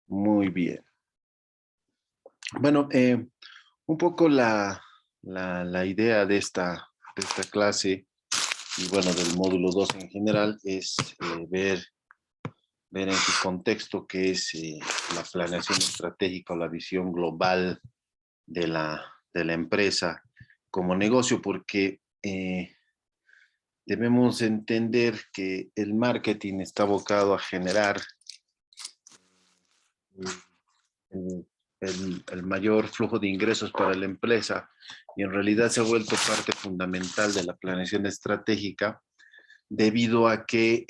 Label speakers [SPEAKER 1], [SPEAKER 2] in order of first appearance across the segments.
[SPEAKER 1] Muy bien. Bueno, un poco la idea de esta clase y bueno, del módulo 2 en general es ver en qué contexto que es la planeación estratégica o la visión global de la empresa como negocio, porque debemos entender que el marketing está abocado a generar el, el mayor flujo de ingresos para la empresa y en realidad se ha vuelto parte fundamental de la planeación estratégica debido a que,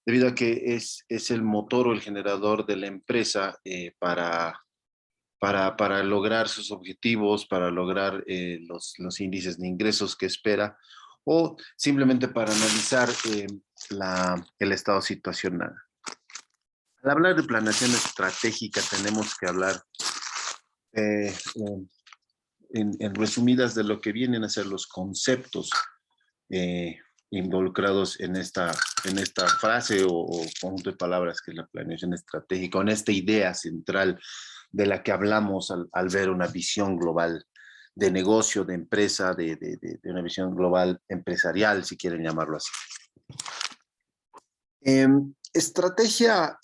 [SPEAKER 1] es el motor o el generador de la empresa para lograr sus objetivos, para lograr los índices de ingresos que espera o simplemente para analizar el estado situacional. Al hablar de planeación estratégica tenemos que hablar eh, en resumidas de lo que vienen a ser los conceptos eh, involucrados en esta frase o conjunto de palabras que es la planeación estratégica, en esta idea central de la que hablamos al ver una visión global de negocio, de empresa, de una visión global empresarial, si quieren llamarlo así. Estrategia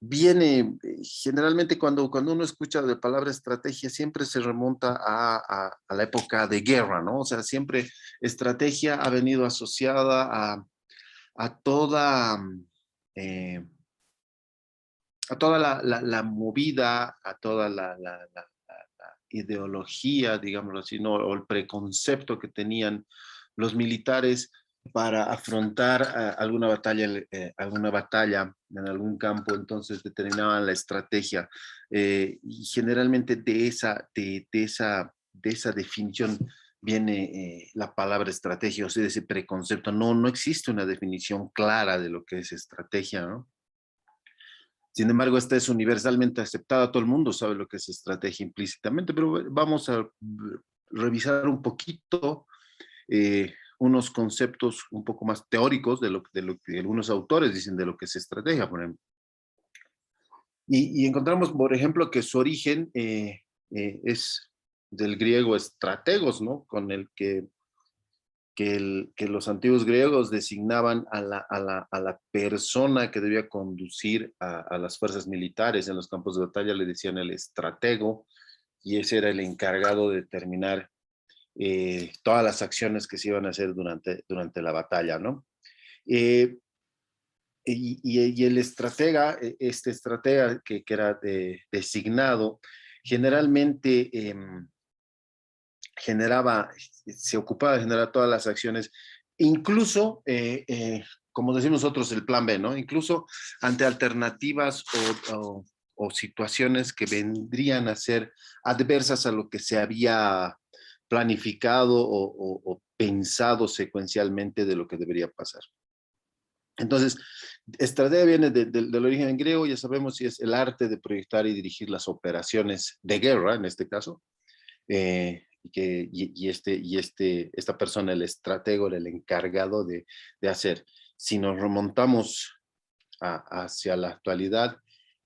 [SPEAKER 1] viene, generalmente cuando uno escucha la palabra estrategia, siempre se remonta a la época de guerra, ¿no? O sea, siempre estrategia ha venido asociada a toda, eh, a toda la movida, a toda la ideología, digámoslo así, ¿no? O el preconcepto que tenían los militares para afrontar alguna batalla en algún campo, entonces determinaban la estrategia. Y generalmente de esa definición viene la palabra estrategia, o sea, de ese preconcepto. No existe una definición clara de lo que es estrategia, ¿no? Sin embargo, esta es universalmente aceptada, todo el mundo sabe lo que es estrategia implícitamente, pero vamos a revisar un poquito unos conceptos un poco más teóricos de lo que algunos autores dicen de lo que es estrategia, por ejemplo. Y encontramos, por ejemplo, que su origen es del griego estrategos, ¿no? Con el que los antiguos griegos designaban a la persona que debía conducir a las fuerzas militares en los campos de batalla, le decían el estratego, y ese era el encargado de determinar todas las acciones que se iban a hacer durante la batalla, ¿no? Eh, y el estratega, este estratega que era designado, generalmente se ocupaba de generar todas las acciones, incluso, como decimos nosotros, el plan B, ¿no? Incluso ante alternativas o situaciones que vendrían a ser adversas a lo que se había planificado o pensado secuencialmente de lo que debería pasar. Entonces, estrategia viene del origen en griego, ya sabemos si es el arte de proyectar y dirigir las operaciones de guerra, en este caso, esta persona, el estratego, era el encargado de hacer. Si nos remontamos hacia la actualidad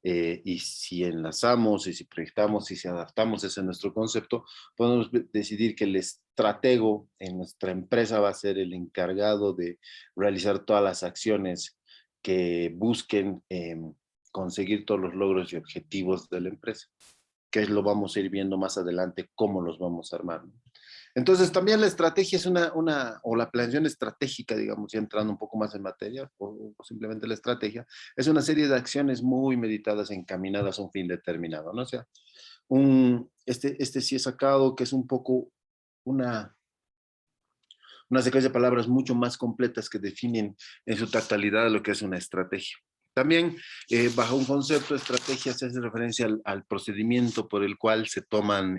[SPEAKER 1] y si enlazamos y si proyectamos y si adaptamos ese nuestro concepto, podemos decidir que el estratego en nuestra empresa va a ser el encargado de realizar todas las acciones que busquen conseguir todos los logros y objetivos de la empresa, que lo vamos a ir viendo más adelante cómo los vamos a armar, ¿no? Entonces, también la estrategia es o la planeación estratégica, digamos, ya entrando un poco más en materia, o simplemente la estrategia, es una serie de acciones muy meditadas, encaminadas a un fin determinado, ¿no? O sea, este sí he sacado que es un poco una secuencia de palabras mucho más completas que definen en su totalidad lo que es una estrategia. También, bajo un concepto de estrategia, se hace referencia al procedimiento por el cual se toman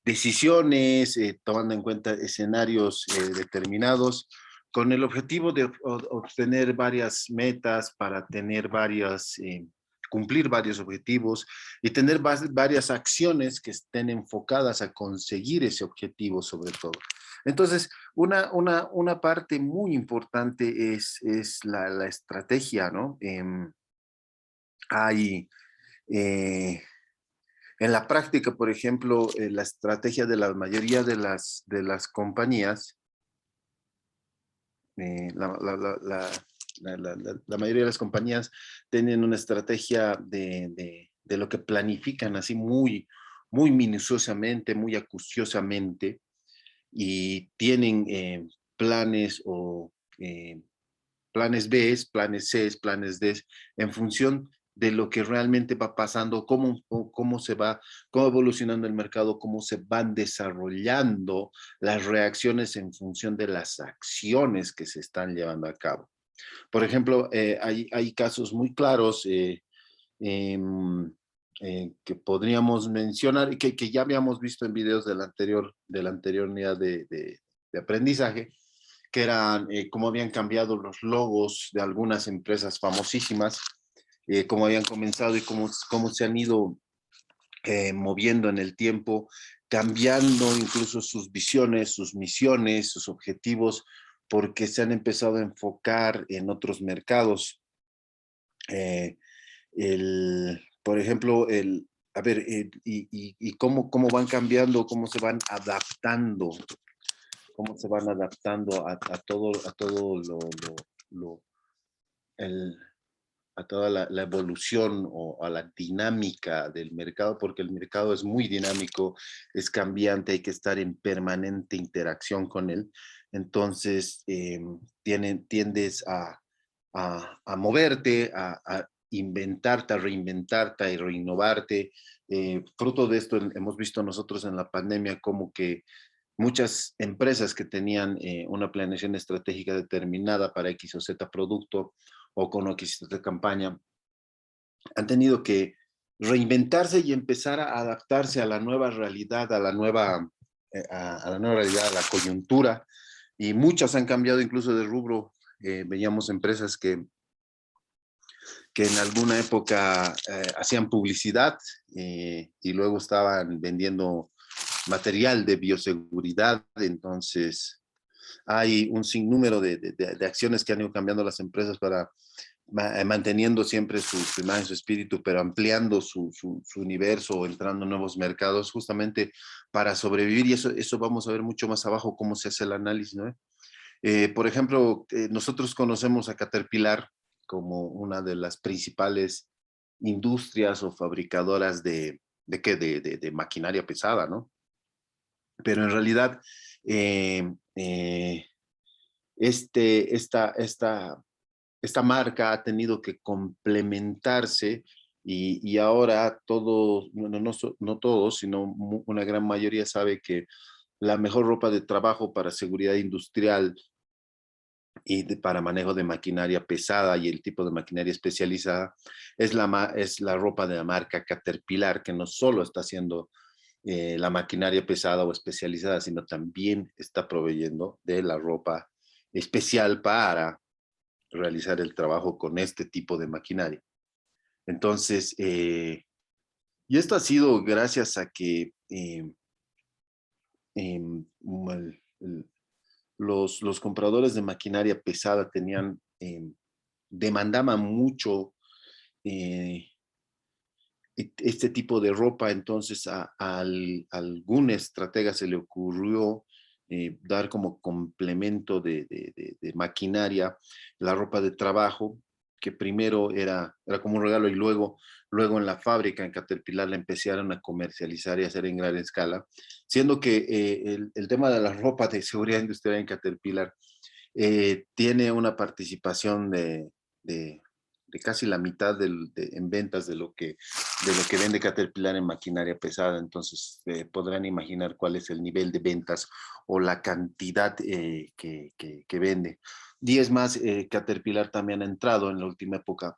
[SPEAKER 1] decisiones, tomando en cuenta escenarios determinados, con el objetivo de obtener varias metas para tener cumplir varios objetivos y tener varias acciones que estén enfocadas a conseguir ese objetivo sobre todo. Entonces, una parte muy importante es la estrategia, ¿no? Hay, eh, en la práctica, por ejemplo, la estrategia de la mayoría de las compañías, la mayoría de las compañías tienen una estrategia de lo que planifican así muy minuciosamente, muy acuciosamente, y tienen planes o planes B, planes C, planes D, en función de lo que realmente va pasando, cómo se va, cómo evolucionando el mercado, cómo se van desarrollando las reacciones en función de las acciones que se están llevando a cabo. Por ejemplo, hay casos muy claros em, que podríamos mencionar y que ya habíamos visto en videos de la anterior unidad de aprendizaje, que eran cómo habían cambiado los logos de algunas empresas famosísimas, cómo habían comenzado y cómo se han ido moviendo en el tiempo, cambiando incluso sus visiones, sus misiones, sus objetivos, porque se han empezado a enfocar en otros mercados. Eh, por ejemplo, a ver, y cómo van cambiando, cómo se van adaptando a todo lo, el, a toda la evolución o a la dinámica del mercado, porque el mercado es muy dinámico, es cambiante, hay que estar en permanente interacción con él. Entonces, tiendes a moverte, a inventarte, a reinventarte, a reinnovarte. Fruto de esto hemos visto nosotros en la pandemia como que muchas empresas que tenían una planeación estratégica determinada para X o Z producto o con X o Z campaña, han tenido que reinventarse y empezar a adaptarse a la nueva realidad, a la nueva realidad, a la coyuntura, y muchas han cambiado incluso de rubro. Veíamos empresas que en alguna época hacían publicidad y luego estaban vendiendo material de bioseguridad. Entonces hay un sinnúmero de acciones que han ido cambiando las empresas para manteniendo siempre su imagen, su espíritu, pero ampliando su universo, entrando en nuevos mercados, justamente para sobrevivir. Y eso vamos a ver mucho más abajo cómo se hace el análisis, ¿no? Por ejemplo, nosotros conocemos a Caterpillar como una de las principales industrias o fabricadoras de maquinaria pesada, ¿no? Pero en realidad, eh, eh, esta marca ha tenido que complementarse y ahora todos, bueno, no todos, sino una gran mayoría sabe que la mejor ropa de trabajo para seguridad industrial y para manejo de maquinaria pesada y el tipo de maquinaria especializada es la ropa de la marca Caterpillar, que no solo está haciendo la maquinaria pesada o especializada, sino también está proveyendo de la ropa especial para realizar el trabajo con este tipo de maquinaria. Entonces, y esto ha sido gracias a que los compradores de maquinaria pesada demandaban mucho eh, este tipo de ropa. Entonces a algún estratega se le ocurrió dar como complemento de maquinaria la ropa de trabajo, que primero era como un regalo y luego en la fábrica, en Caterpillar, la empezaron a comercializar y a hacer en gran escala, siendo que el tema de la ropa de seguridad industrial en Caterpillar tiene una participación de, de casi la mitad en ventas de lo que vende Caterpillar en maquinaria pesada. Entonces podrán imaginar cuál es el nivel de ventas o la cantidad que vende. Y es más, Caterpillar también ha entrado en la última época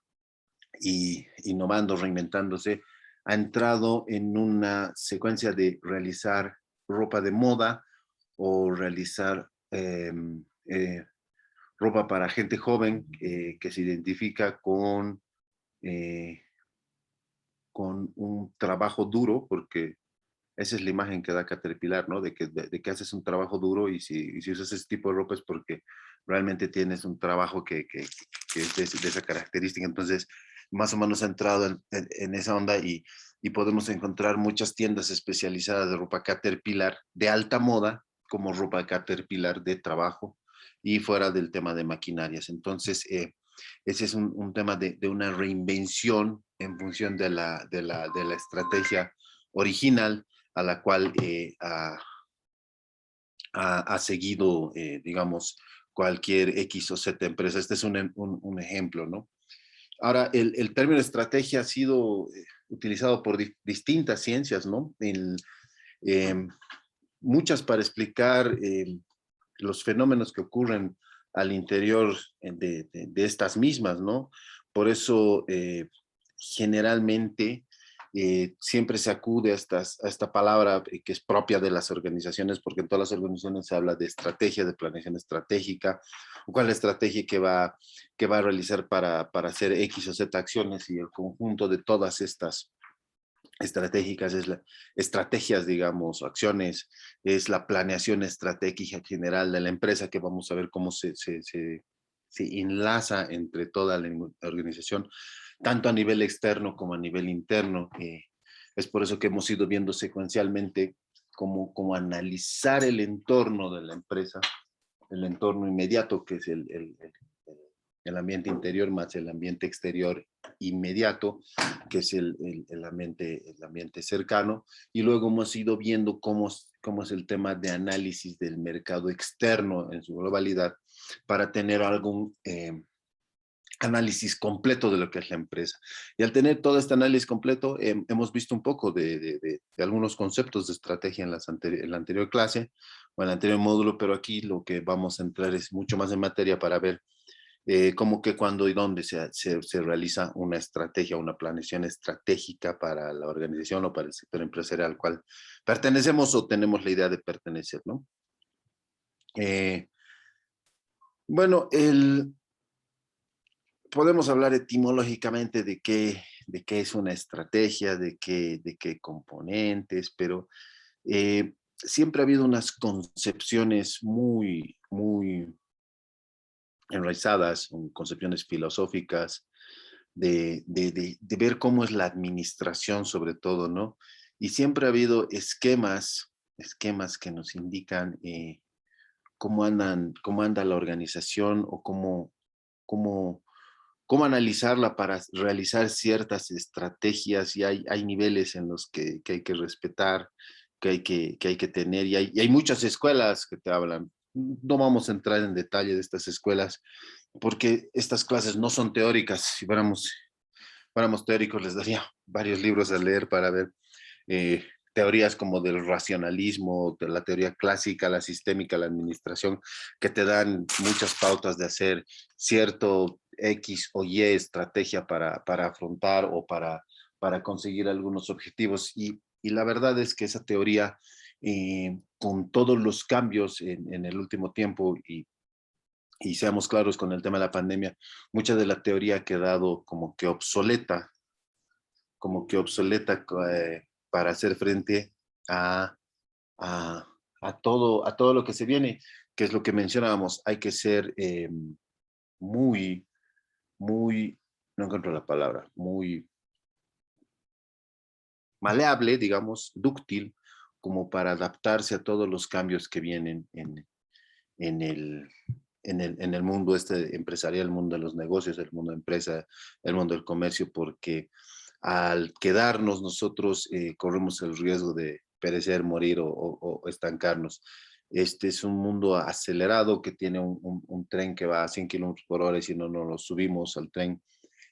[SPEAKER 1] y innovando, reinventándose, ha entrado en una secuencia de realizar ropa de moda o realizar eh, ropa para gente joven que se identifica eh, con un trabajo duro, porque esa es la imagen que da Caterpillar, ¿no? De que haces un trabajo duro y si usas ese tipo de ropa es porque realmente tienes un trabajo que es de esa característica. Entonces, más o menos ha entrado en esa onda y podemos encontrar muchas tiendas especializadas de ropa Caterpillar de alta moda, como ropa Caterpillar de trabajo y fuera del tema de maquinarias. Entonces, ese es un tema de una reinvención en función de la estrategia original a la cual ha seguido, digamos, cualquier X o Z empresa. Este es un ejemplo, ¿no? Ahora, el término estrategia ha sido utilizado por distintas ciencias, ¿no? Eh, muchas para explicar los fenómenos que ocurren al interior de estas mismas, ¿no? Por eso, generalmente, siempre se acude a esta palabra que es propia de las organizaciones, porque en todas las organizaciones se habla de estrategia, de planeación estratégica, o cuál es la estrategia que va a realizar para hacer X o Z acciones, y el conjunto de todas estas estratégicas, estrategias, digamos, acciones, es la planeación estratégica general de la empresa, que vamos a ver cómo se enlaza entre toda la organización, tanto a nivel externo como a nivel interno. Es por eso que hemos ido viendo secuencialmente cómo analizar el entorno de la empresa, el entorno inmediato, que es el ambiente interior, más el ambiente exterior inmediato, que es el ambiente cercano, y luego hemos ido viendo cómo es el tema de análisis del mercado externo en su globalidad, para tener algún análisis completo de lo que es la empresa. Y al tener todo este análisis completo, hemos visto un poco de algunos conceptos de estrategia en la anterior clase o en el anterior módulo, pero aquí lo que vamos a entrar es mucho más en materia para ver cómo, qué, cuándo y dónde se realiza una estrategia, una planeación estratégica para la organización o para el sector empresarial al cual pertenecemos o tenemos la idea de pertenecer, ¿no? Eh, bueno, podemos hablar etimológicamente de qué es una estrategia, de qué componentes, pero siempre ha habido unas concepciones muy enraizadas, concepciones filosóficas, de ver cómo es la administración sobre todo, ¿no? Y siempre ha habido esquemas que nos indican cómo anda la organización o cómo, cómo analizarla para realizar ciertas estrategias, y hay niveles en los que hay que respetar, que hay que tener, y hay muchas escuelas que te hablan. No vamos a entrar en detalle de estas escuelas, porque estas clases no son teóricas. Si fuéramos teóricos, les daría varios libros a leer para ver teorías como del racionalismo, de la teoría clásica, la sistémica, la administración, que te dan muchas pautas de hacer cierto X o Y estrategia para afrontar o para conseguir algunos objetivos. Y la verdad es que esa teoría, con todos los cambios en el último tiempo, y seamos claros con el tema de la pandemia, mucha de la teoría ha quedado como que obsoleta para hacer frente a, a, a todo lo que se viene, que es lo que mencionábamos. Hay que ser muy, muy, no encuentro la palabra, muy maleable, digamos, dúctil, como para adaptarse a todos los cambios que vienen en el, en el mundo este empresarial, el mundo de los negocios, el mundo de empresa, el mundo del comercio, porque al quedarnos nosotros corremos el riesgo de perecer, morir o estancarnos. Este es un mundo acelerado que tiene un tren que va a 100 kilómetros por hora, y si no, no lo subimos al tren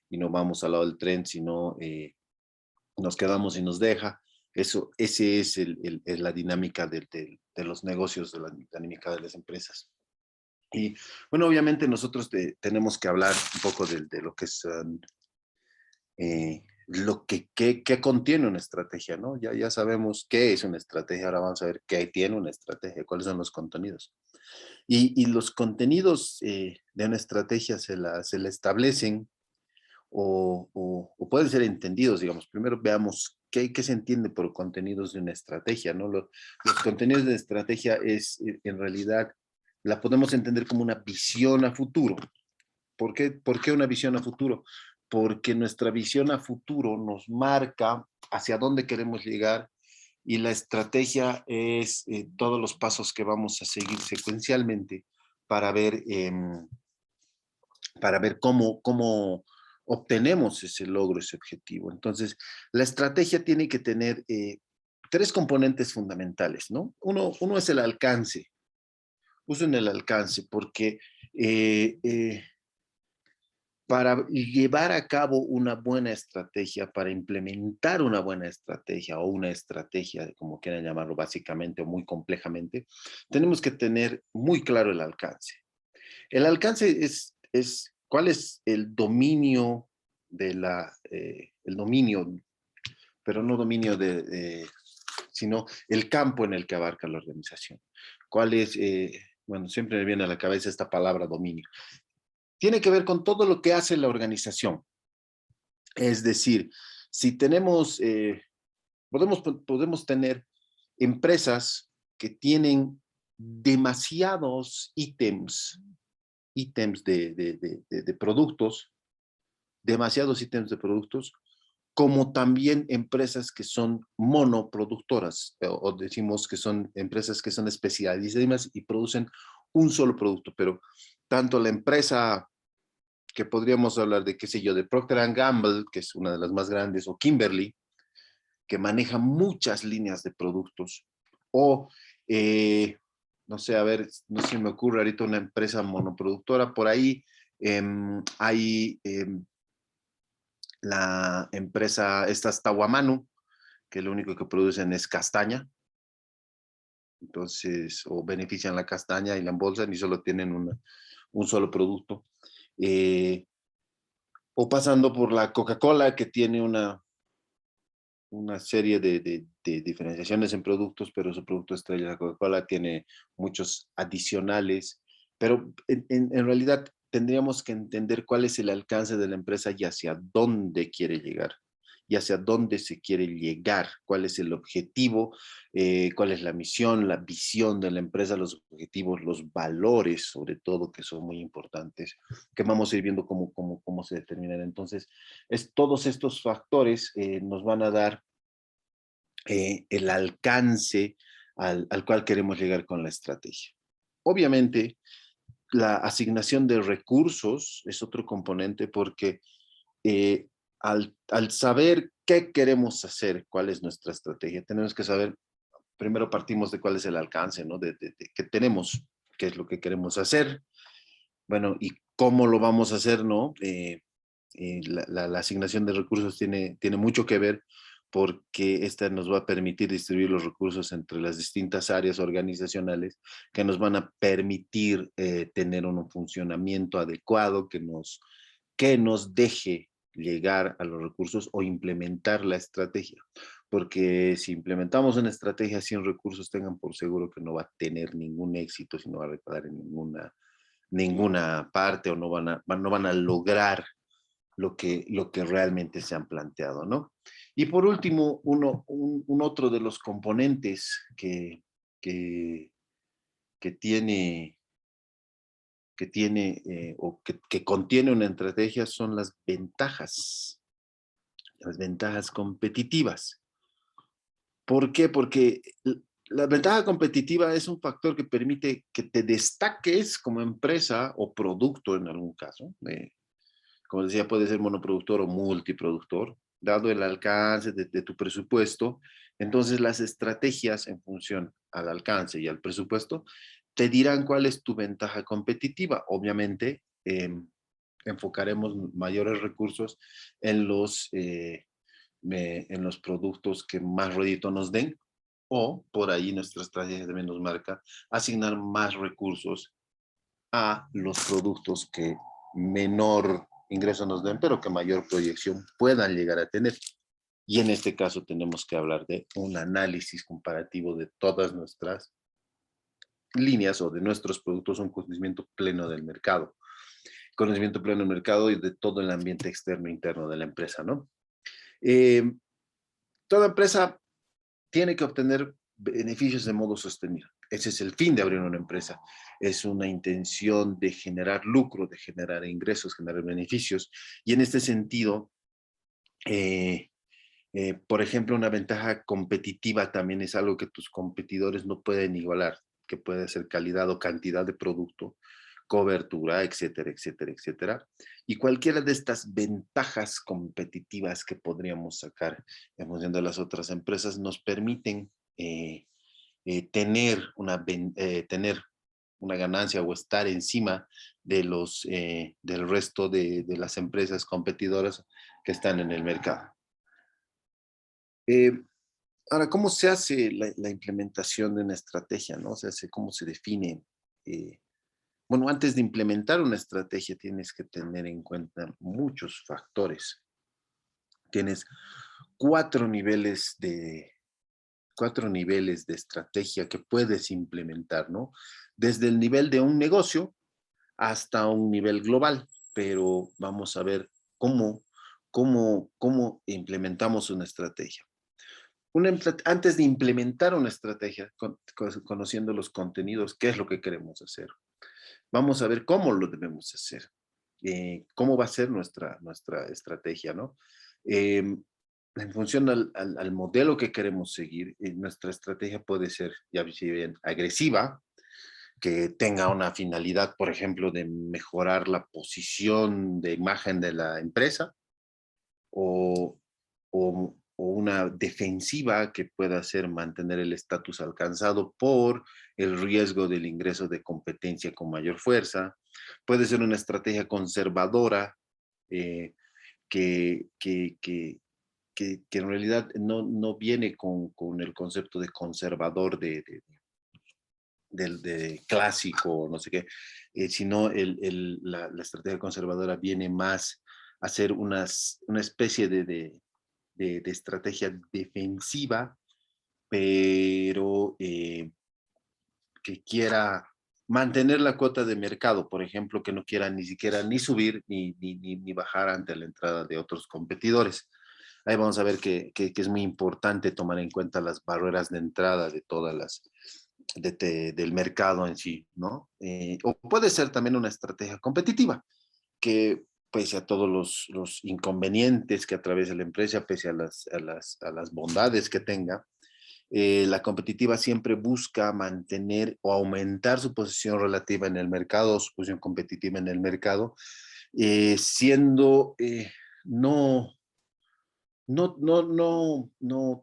[SPEAKER 1] y no vamos al lado del tren, sino nos quedamos y nos deja. Ese es la dinámica de los negocios, de la dinámica de las empresas. Y bueno, obviamente nosotros tenemos que hablar un poco de lo que es lo que contiene una estrategia, ¿no? Ya sabemos qué es una estrategia, ahora vamos a ver qué tiene una estrategia, cuáles son los contenidos. Y los contenidos de una estrategia se la establecen o pueden ser entendidos, digamos. Primero veamos qué se entiende por contenidos de una estrategia, ¿no? Los contenidos de estrategia es, en realidad, la podemos entender como una visión a futuro. ¿Por qué una visión a futuro? Porque nuestra visión a futuro nos marca hacia dónde queremos llegar y la estrategia es todos los pasos que vamos a seguir secuencialmente para ver, cómo obtenemos ese logro, ese objetivo. Entonces, la estrategia tiene que tener tres componentes fundamentales, ¿no? Uno es el alcance. Uso en el alcance porque eh, eh, para llevar a cabo una buena estrategia, para implementar una buena estrategia o una estrategia, como quieran llamarlo básicamente o muy complejamente, tenemos que tener muy claro el alcance. El alcance es cuál es el dominio de el dominio, pero no dominio sino el campo en el que abarca la organización. ¿Cuál es, bueno, siempre me viene a la cabeza esta palabra dominio? Tiene que ver con todo lo que hace la organización. Es decir, si tenemos, podemos tener empresas que tienen demasiados ítems de productos, demasiados ítems de productos, como también empresas que son monoproductoras, o decimos que son empresas que son especializadas y producen un solo producto, pero tanto la empresa que podríamos hablar de, qué sé yo, de Procter Gamble, que es una de las más grandes, o Kimberly, que maneja muchas líneas de productos, o, no sé, a ver, no se me ocurre ahorita una empresa monoproductora, por ahí hay la empresa, esta es Tawamanu, que lo único que producen es castaña, entonces, o benefician la castaña y la embolsan y solo tienen un solo producto. O pasando por la Coca-Cola, que tiene una serie de diferenciaciones en productos, pero su producto estrella, la Coca-Cola, tiene muchos adicionales, pero en realidad tendríamos que entender cuál es el alcance de la empresa y hacia dónde quiere llegar, y hacia dónde se quiere llegar, cuál es el objetivo, cuál es la misión, la visión de la empresa, los objetivos, los valores, sobre todo, que son muy importantes, que vamos a ir viendo cómo se determinan. Entonces, todos estos factores nos van a dar el alcance al cual queremos llegar con la estrategia. Obviamente, la asignación de recursos es otro componente porque al saber qué queremos hacer, cuál es nuestra estrategia, tenemos que saber, primero partimos de cuál es el alcance, ¿no? De qué tenemos, qué es lo que queremos hacer, bueno, y cómo lo vamos a hacer, ¿no? La asignación de recursos tiene mucho que ver porque esta nos va a permitir distribuir los recursos entre las distintas áreas organizacionales que nos van a permitir tener un funcionamiento adecuado que nos deje llegar a los recursos o implementar la estrategia. Porque si implementamos una estrategia sin recursos, tengan por seguro que no va a tener ningún éxito, si no va a recalar en ninguna parte o no van a lograr lo que realmente se han planteado, ¿no? Y por último, un otro de los componentes que, que tiene, que contiene una estrategia son las ventajas competitivas. ¿Por qué? Porque la ventaja competitiva es un factor que permite que te destaques como empresa o producto en algún caso. Como decía, puede ser monoproductor o multiproductor, dado el alcance de tu presupuesto. Entonces, las estrategias en función al alcance y al presupuesto te dirán cuál es tu ventaja competitiva. Obviamente, enfocaremos mayores recursos en en los productos que más rédito nos den, o por ahí nuestra estrategia también nos marca asignar más recursos a los productos que menor ingreso nos den, pero que mayor proyección puedan llegar a tener. Y en este caso tenemos que hablar de un análisis comparativo de todas nuestras líneas o de nuestros productos, un conocimiento pleno del mercado. Conocimiento pleno del mercado y de todo el ambiente externo e interno de la empresa, ¿no? Eh, Toda empresa tiene que obtener beneficios de modo sostenido. Ese es el fin de abrir una empresa. Es una intención de generar lucro, de generar ingresos, generar beneficios. Y en este sentido, eh, por ejemplo, una ventaja competitiva también es algo que tus competidores no pueden igualar, que puede ser calidad o cantidad de producto, cobertura, etcétera, etcétera, etcétera. Y cualquiera de estas ventajas competitivas que podríamos sacar en función de las otras empresas nos permiten tener una ganancia o estar encima de del resto de las empresas competidoras que están en el mercado. Eh, Ahora, ¿cómo se hace la implementación de una estrategia, no? O sea, ¿cómo se define? Eh, bueno, antes de implementar una estrategia tienes que tener en cuenta muchos factores. Tienes cuatro niveles de, cuatro niveles de estrategia que puedes implementar, ¿no? Desde el nivel de un negocio hasta un nivel global, pero vamos a ver cómo implementamos una estrategia. Antes de implementar una estrategia, conociendo los contenidos, qué es lo que queremos hacer. Vamos a ver cómo lo debemos hacer, cómo va a ser nuestra estrategia, ¿no? En función al modelo que queremos seguir, nuestra estrategia puede ser, ya bien, agresiva, que tenga una finalidad, por ejemplo, de mejorar la posición de imagen de la empresa, o, o una defensiva que pueda ser mantener el estatus alcanzado por el riesgo del ingreso de competencia con mayor fuerza. Puede ser una estrategia conservadora eh, que, que, que, que en realidad no viene con el concepto de conservador de clásico, no sé qué, sino la estrategia conservadora viene más a ser una especie de estrategia defensiva, pero que quiera mantener la cuota de mercado, por ejemplo, que no quiera ni siquiera ni subir ni bajar ante la entrada de otros competidores. Ahí vamos a ver que es muy importante tomar en cuenta las barreras de entrada de todas del mercado en sí, ¿no? O puede ser también una estrategia competitiva, que pese a todos los inconvenientes que atraviesa la empresa, pese a las bondades que tenga, la competitiva siempre busca mantener o aumentar su posición relativa en el mercado, su posición competitiva en el mercado, siendo no,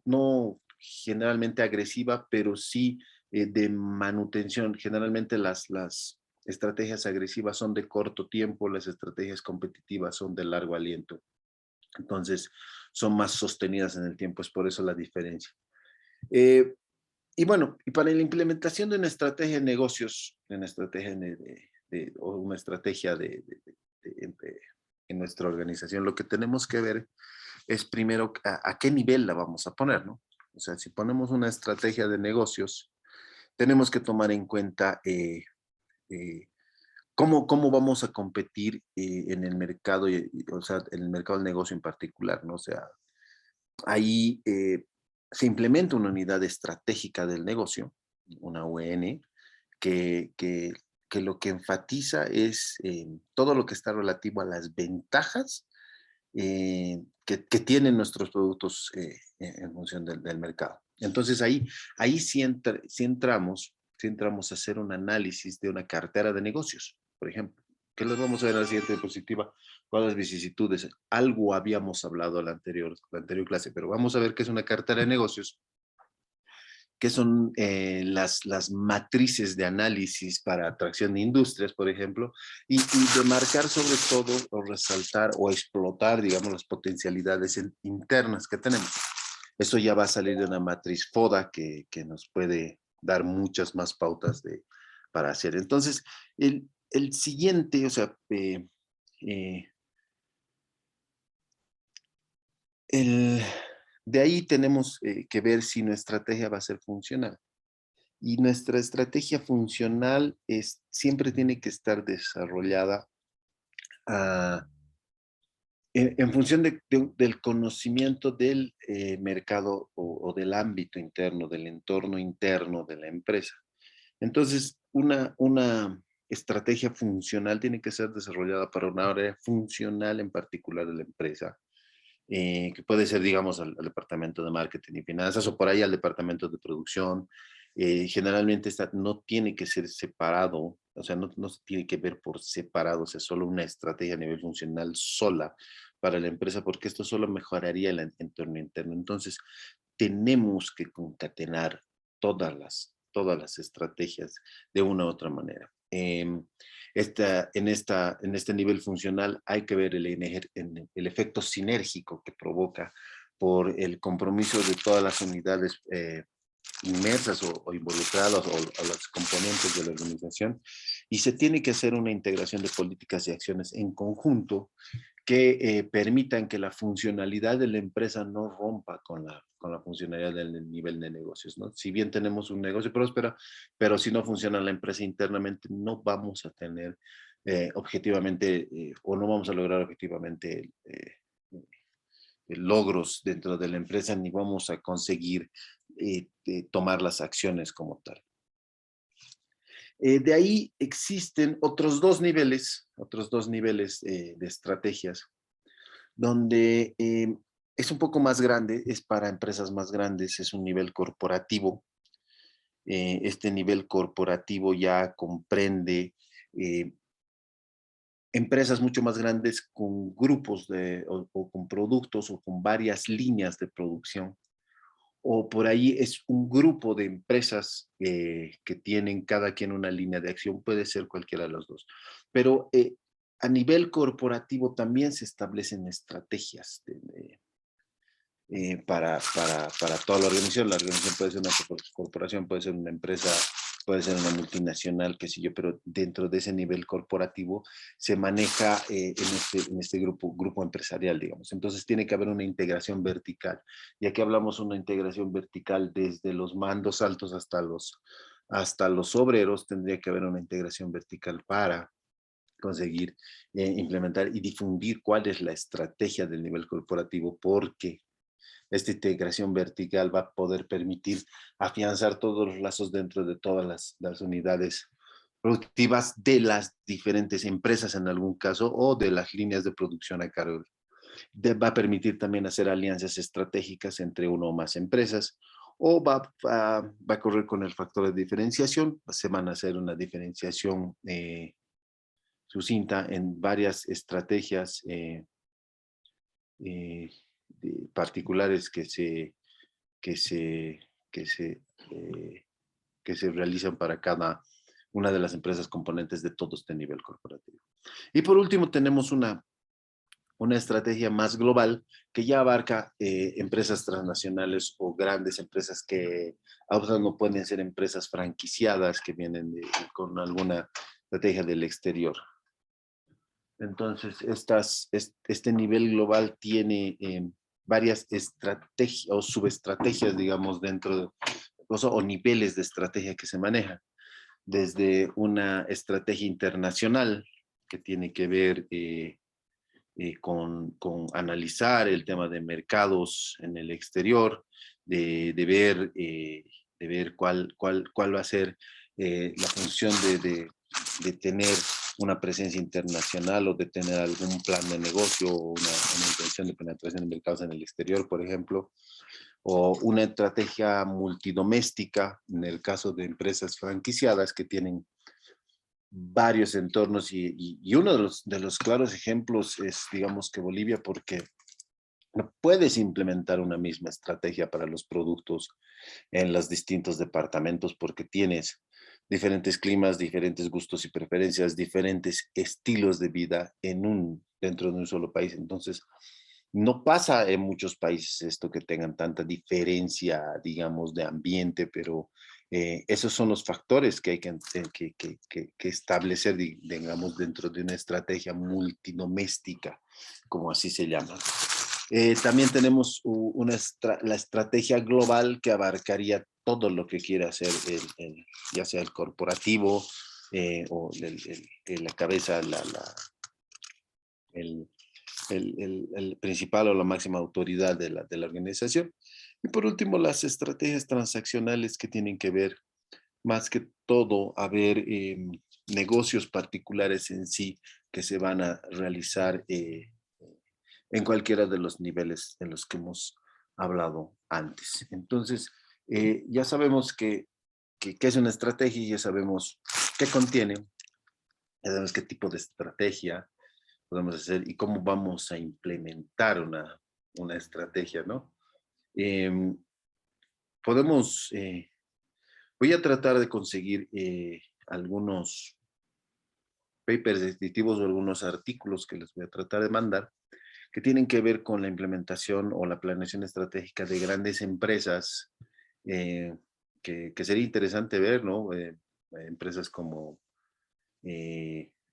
[SPEAKER 1] no generalmente agresiva, pero sí de manutención. Generalmente las estrategias agresivas son de corto tiempo, las estrategias competitivas son de largo aliento. Entonces, son más sostenidas en el tiempo, es por eso la diferencia. Eh, y bueno, y para la implementación de una estrategia de negocios, de una estrategia o una estrategia en nuestra organización, lo que tenemos que ver es primero a qué nivel la vamos a poner, ¿no? O sea, si ponemos una estrategia de negocios, tenemos que tomar en cuenta eh, cómo vamos a competir en el mercado, o sea, en el mercado del negocio en particular, ¿no? O sea, ahí se implementa una unidad estratégica del negocio, una UN, que, que, que lo que enfatiza es todo lo que está relativo a las ventajas que tienen nuestros productos en función del mercado. Entonces ahí sí entramos a hacer un análisis de una cartera de negocios, por ejemplo. ¿Qué les vamos a ver en la siguiente diapositiva? ¿Cuáles las vicisitudes? Algo habíamos hablado en la anterior clase, pero vamos a ver qué es una cartera de negocios, qué son las matrices de análisis para atracción de industrias, por ejemplo, y de marcar sobre todo o resaltar o explotar, digamos, las potencialidades internas que tenemos. Eso ya va a salir de una matriz FODA que nos puede dar muchas más pautas para hacer. Entonces, el siguiente, o sea, eh, el, de ahí tenemos que ver si nuestra estrategia va a ser funcional. Y nuestra estrategia funcional siempre tiene que estar desarrollada a, en función del conocimiento del mercado o del ámbito interno, del entorno interno de la empresa. Entonces, una estrategia funcional tiene que ser desarrollada para una área funcional en particular de la empresa, que puede ser, digamos, al departamento de marketing y finanzas o por ahí al departamento de producción. Generalmente esta no tiene que ser separado, o sea, no se tiene que ver por separado, o sea, solo una estrategia a nivel funcional sola para la empresa, porque esto solo mejoraría el entorno interno. Entonces, tenemos que concatenar todas las estrategias de una u otra manera. En este nivel funcional hay que ver el efecto sinérgico que provoca por el compromiso de todas las unidades inmersas o involucradas o los componentes de la organización, y se tiene que hacer una integración de políticas y acciones en conjunto que permitan que la funcionalidad de la empresa no rompa con la funcionalidad del nivel de negocios, ¿no? Si bien tenemos un negocio próspero, pero si no funciona la empresa internamente, no vamos a tener objetivamente o no vamos a lograr objetivamente logros dentro de la empresa ni vamos a conseguir tomar las acciones como tal. De ahí existen otros dos niveles de estrategias donde es un poco más grande, es para empresas más grandes, es un nivel corporativo. Este nivel corporativo ya comprende eh, empresas mucho más grandes con grupos o con productos o con varias líneas de producción. O por ahí es un grupo de empresas que tienen cada quien una línea de acción, puede ser cualquiera de los dos. Pero a nivel corporativo también se establecen estrategias para toda la organización. La organización puede ser una corporación, puede ser una empresa, puede ser una multinacional, qué sé yo, pero dentro de ese nivel corporativo se maneja en este grupo empresarial, digamos. Entonces tiene que haber una integración vertical. Y aquí hablamos de una integración vertical desde los mandos altos hasta los obreros, tendría que haber una integración vertical para conseguir implementar y difundir cuál es la estrategia del nivel corporativo, porque esta integración vertical va a poder permitir afianzar todos los lazos dentro de todas las unidades productivas de las diferentes empresas en algún caso o de las líneas de producción a cargo. Va a permitir también hacer alianzas estratégicas entre uno o más empresas o va a correr con el factor de diferenciación. Se van a hacer una diferenciación sucinta en varias estrategias eh, particulares que se, que se, eh, que se realizan para cada una de las empresas componentes de todo este nivel corporativo. Y por último, tenemos una estrategia más global que ya abarca empresas transnacionales o grandes empresas que ahora no pueden ser empresas franquiciadas que vienen con alguna estrategia del exterior. Entonces, este nivel global tiene varias estrategias o subestrategias, digamos, dentro de o niveles de estrategia que se manejan. Desde una estrategia internacional que tiene que ver con analizar el tema de mercados en el exterior, de ver cuál va a ser la función de tener una presencia internacional o de tener algún plan de negocio o una intención de penetración de mercados en el exterior, por ejemplo, o una estrategia multidoméstica en el caso de empresas franquiciadas que tienen varios entornos y uno de los claros ejemplos es, digamos, que Bolivia, porque no puedes implementar una misma estrategia para los productos en los distintos departamentos porque tienes diferentes climas, diferentes gustos y preferencias, diferentes estilos de vida dentro de un solo país. Entonces, no pasa en muchos países esto que tengan tanta diferencia, digamos, de ambiente, pero esos son los factores que hay que establecer, digamos, dentro de una estrategia multidoméstica, como así se llama. También tenemos la estrategia global que abarcaría todo lo que quiera hacer, ya sea el corporativo o la cabeza, el el principal o la máxima autoridad de la organización. Y por último, las estrategias transaccionales que tienen que ver más que todo a ver negocios particulares en sí que se van a realizar en cualquiera de los niveles en los que hemos hablado antes. Entonces, ya sabemos que es una estrategia y ya sabemos qué contiene, ya sabemos qué tipo de estrategia podemos hacer y cómo vamos a implementar una estrategia, ¿no? Em, podemos, voy a tratar de conseguir algunos papers descriptivos o algunos artículos que les voy a tratar de mandar que tienen que ver con la implementación o la planeación estratégica de grandes empresas eh, que sería interesante ver, ¿no? Empresas como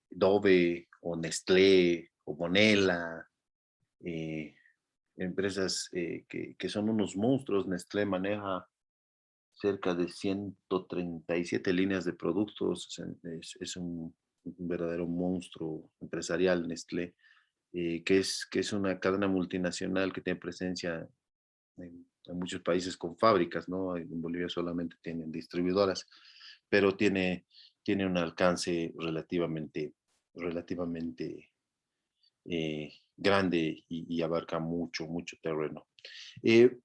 [SPEAKER 1] Dove o Nestlé o Bonella, eh, empresas que son unos monstruos. Nestlé maneja cerca de 137 líneas de productos, o sea, es un verdadero monstruo empresarial Nestlé, que es una cadena multinacional que tiene presencia en muchos países con fábricas, ¿no? En Bolivia solamente tienen distribuidoras, pero tiene un alcance relativamente grande y abarca mucho terreno. Eh,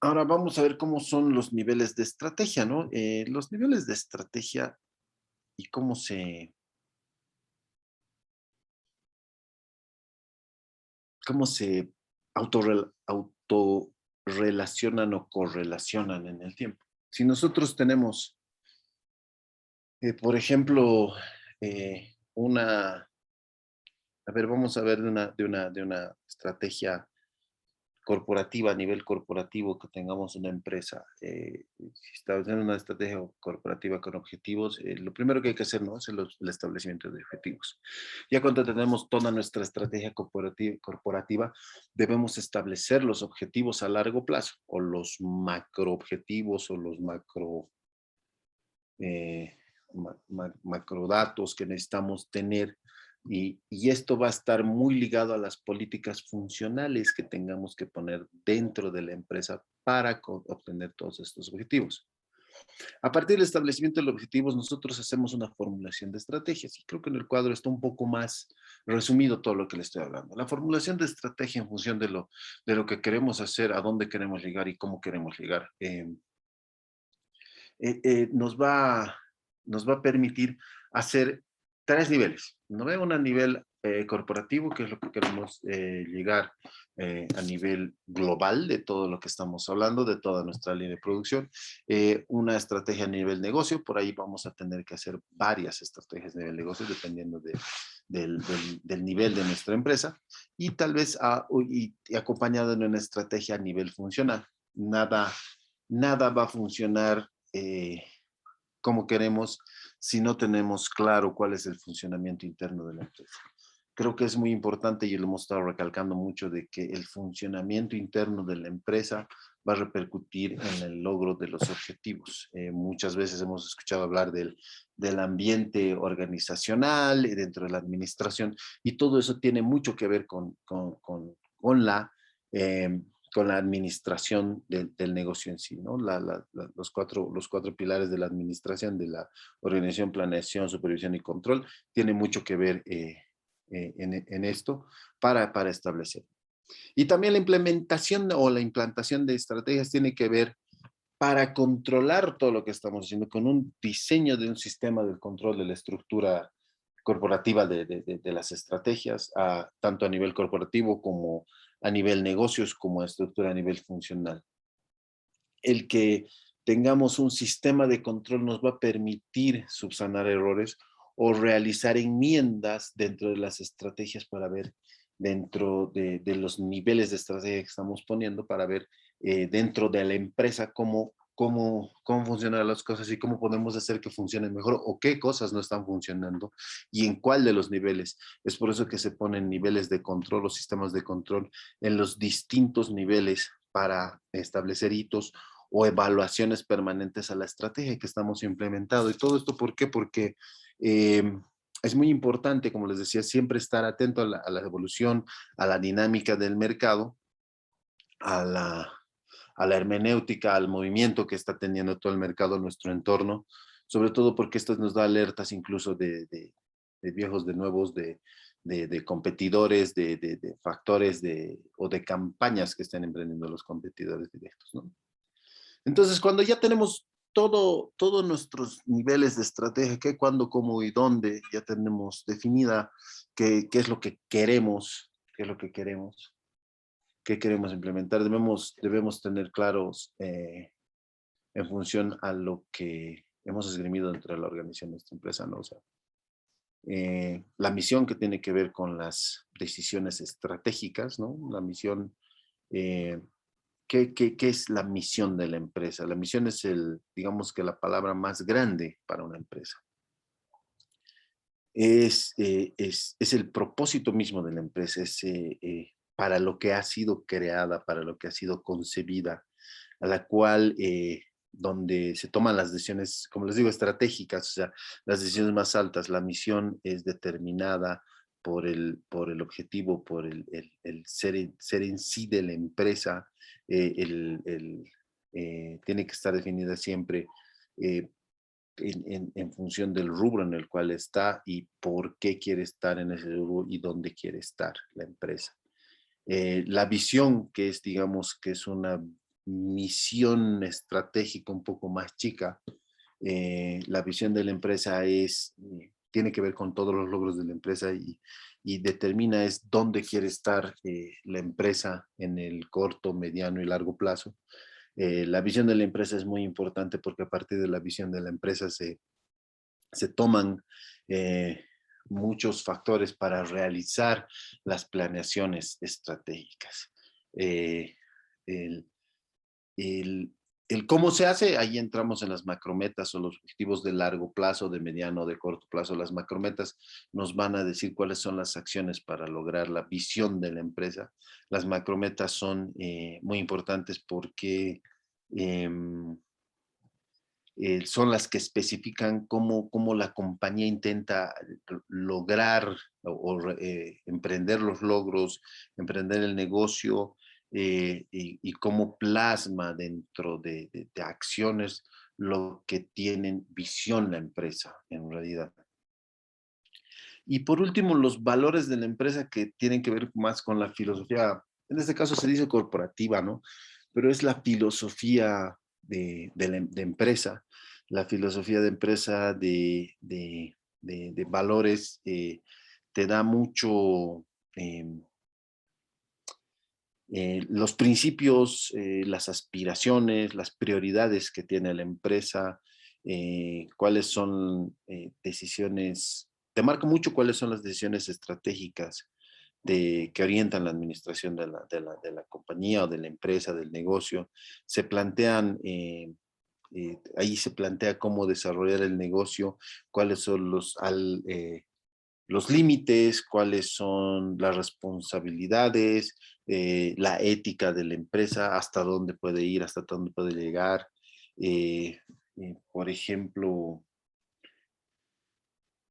[SPEAKER 1] Ahora vamos a ver cómo son los niveles de estrategia, ¿no? Los niveles de estrategia y cómo se autorrelacionan o correlacionan en el tiempo. Si nosotros tenemos, por ejemplo, a ver, vamos a ver de una estrategia corporativa, a nivel corporativo, que tengamos una empresa, si establecemos una estrategia corporativa con objetivos, lo primero que hay que hacer, ¿no? Es el establecimiento de objetivos. Ya cuando tenemos toda nuestra estrategia corporativa, debemos establecer los objetivos a largo plazo, o los macro objetivos, o los eh, macrodatos que necesitamos tener y esto va a estar muy ligado a las políticas funcionales que tengamos que poner dentro de la empresa para obtener todos estos objetivos. A partir del establecimiento de los objetivos, nosotros hacemos una formulación de estrategias y creo que en el cuadro está un poco más resumido todo lo que le estoy hablando. La formulación de estrategia en función de lo que queremos hacer, a dónde queremos llegar y cómo queremos llegar. Eh, eh, nos va, nos va a permitir hacer tres niveles. ¿No? Un a nivel corporativo, que es lo que queremos llegar a nivel global de todo lo que estamos hablando, de toda nuestra línea de producción. Una estrategia a nivel negocio, por ahí vamos a tener que hacer varias estrategias a nivel negocio, dependiendo del nivel de nuestra empresa, y tal vez y acompañado de una estrategia a nivel funcional. Nada va a funcionar como queremos si no tenemos claro cuál es el funcionamiento interno de la empresa. Creo que es muy importante y lo hemos estado recalcando mucho de que el funcionamiento interno de la empresa va a repercutir en el logro de los objetivos. Muchas veces hemos escuchado hablar del ambiente organizacional dentro de la administración y todo eso tiene mucho que ver con eh, con la administración del negocio en sí, ¿no? Los cuatro pilares de la administración, de la organización, planeación, supervisión y control, tiene mucho que ver en esto para establecer. Y también la implementación o la implantación de estrategias tiene que ver para controlar todo lo que estamos haciendo con un diseño de un sistema de control de la estructura corporativa de las estrategias, tanto a nivel corporativo como a nivel negocios, como a estructura a nivel funcional. El que tengamos un sistema de control nos va a permitir subsanar errores o realizar enmiendas dentro de las estrategias para ver dentro de los niveles de estrategia que estamos poniendo, para ver dentro de la empresa cómo funcionan las cosas y cómo podemos hacer que funcionen mejor o qué cosas no están funcionando y en cuál de los niveles. Es por eso que se ponen niveles de control o sistemas de control en los distintos niveles para establecer hitos o evaluaciones permanentes a la estrategia que estamos implementando. ¿Y todo esto por qué? Porque es muy importante, como les decía, siempre estar atento a la evolución, a la dinámica del mercado, a a la hermenéutica, al movimiento que está teniendo todo el mercado en nuestro entorno, sobre todo porque esto nos da alertas incluso de viejos, de nuevos, de competidores, de factores o de campañas que están emprendiendo los competidores directos, ¿no? Entonces, cuando ya tenemos todos nuestros niveles de estrategia, qué, cuándo, cómo y dónde, ya tenemos definida qué es lo que queremos, qué es lo que queremos, qué queremos implementar. Debemos tener claros en función a lo que hemos esgrimido dentro de la organización de esta empresa, ¿no? O sea, la misión que tiene que ver con las decisiones estratégicas, ¿no? La misión, eh, ¿qué es la misión de la empresa? La misión es digamos que la palabra más grande para una empresa. Es el propósito mismo de la empresa, es para lo que ha sido creada, para lo que ha sido concebida, a la cual, donde se toman las decisiones, como les digo, estratégicas, o sea, las decisiones más altas. La misión es determinada por el objetivo, por el ser en sí de la empresa, tiene que estar definida siempre eh, en función del rubro en el cual está y por qué quiere estar en ese rubro y dónde quiere estar la empresa. La visión, que es, digamos, que es una misión estratégica un poco más chica, la visión de la empresa tiene que ver con todos los logros de la empresa y determina es dónde quiere estar la empresa en el corto, mediano y largo plazo. La visión de la empresa es muy importante porque a partir de la visión de la empresa se toman muchos factores para realizar las planeaciones estratégicas. Eh, el, el, el cómo se hace, ahí entramos en las macrometas o los objetivos de largo plazo, de mediano, de corto plazo. Las macrometas nos van a decir cuáles son las acciones para lograr la visión de la empresa. Las macrometas son muy importantes porque son las que especifican cómo la compañía intenta lograr emprender los logros, emprender el negocio y cómo plasma dentro de acciones lo que tienen visión la empresa en realidad. Y por último, los valores de la empresa que tienen que ver más con la filosofía, en este caso se dice corporativa, ¿no? Pero es la filosofía de empresa, la filosofía de empresa de valores, te da mucho, eh, los principios, las aspiraciones, las prioridades que tiene la empresa, cuáles son decisiones, te marca mucho cuáles son las decisiones estratégicas que orientan la administración de la compañía o de la empresa, del negocio. Se plantean, ahí se plantea cómo desarrollar el negocio, cuáles son los límites, cuáles son las responsabilidades, la ética de la empresa, hasta dónde puede ir, hasta dónde puede llegar. Eh, por ejemplo,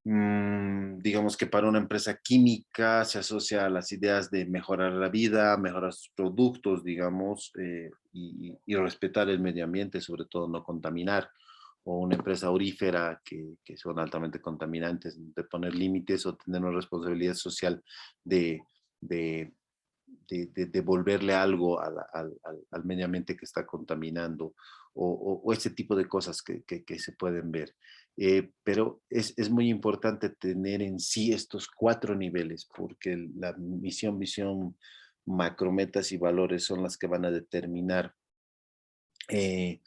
[SPEAKER 1] digamos que para una empresa química se asocia a las ideas de mejorar la vida, mejorar sus productos, digamos, y respetar el medio ambiente, sobre todo no contaminar, o una empresa aurífera que son altamente contaminantes, de poner límites o tener una responsabilidad social de, de, de devolverle algo al medio ambiente que está contaminando, o ese tipo de cosas que se pueden ver. Pero es muy importante tener en sí estos cuatro niveles, porque la misión, visión, macrometas y valores son las que van a determinar eh,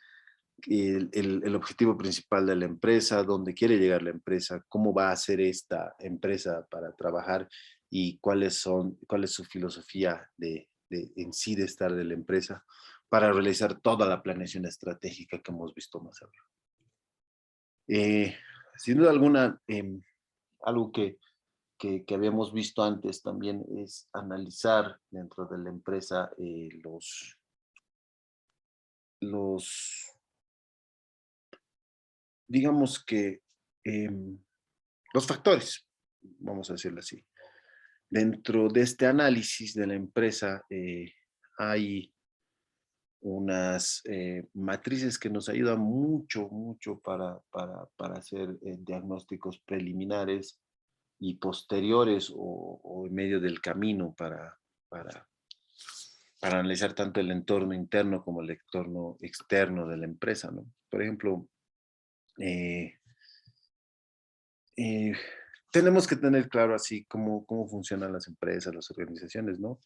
[SPEAKER 1] el objetivo principal de la empresa, dónde quiere llegar la empresa, cómo va a ser esta empresa para trabajar y cuál es su filosofía en sí de estar de la empresa para realizar toda la planeación estratégica que hemos visto más arriba. Eh, Sin duda alguna, algo que habíamos visto antes también es analizar dentro de la empresa los digamos que, los factores. vamos a decirlo así. Dentro de este análisis de la empresa hay unas matrices que nos ayudan mucho, mucho para hacer diagnósticos preliminares y posteriores o en medio del camino para, para analizar tanto el entorno interno como el entorno externo de la empresa, ¿no? Por ejemplo, eh, eh, tenemos que tener claro así cómo funcionan las empresas, las organizaciones, ¿no?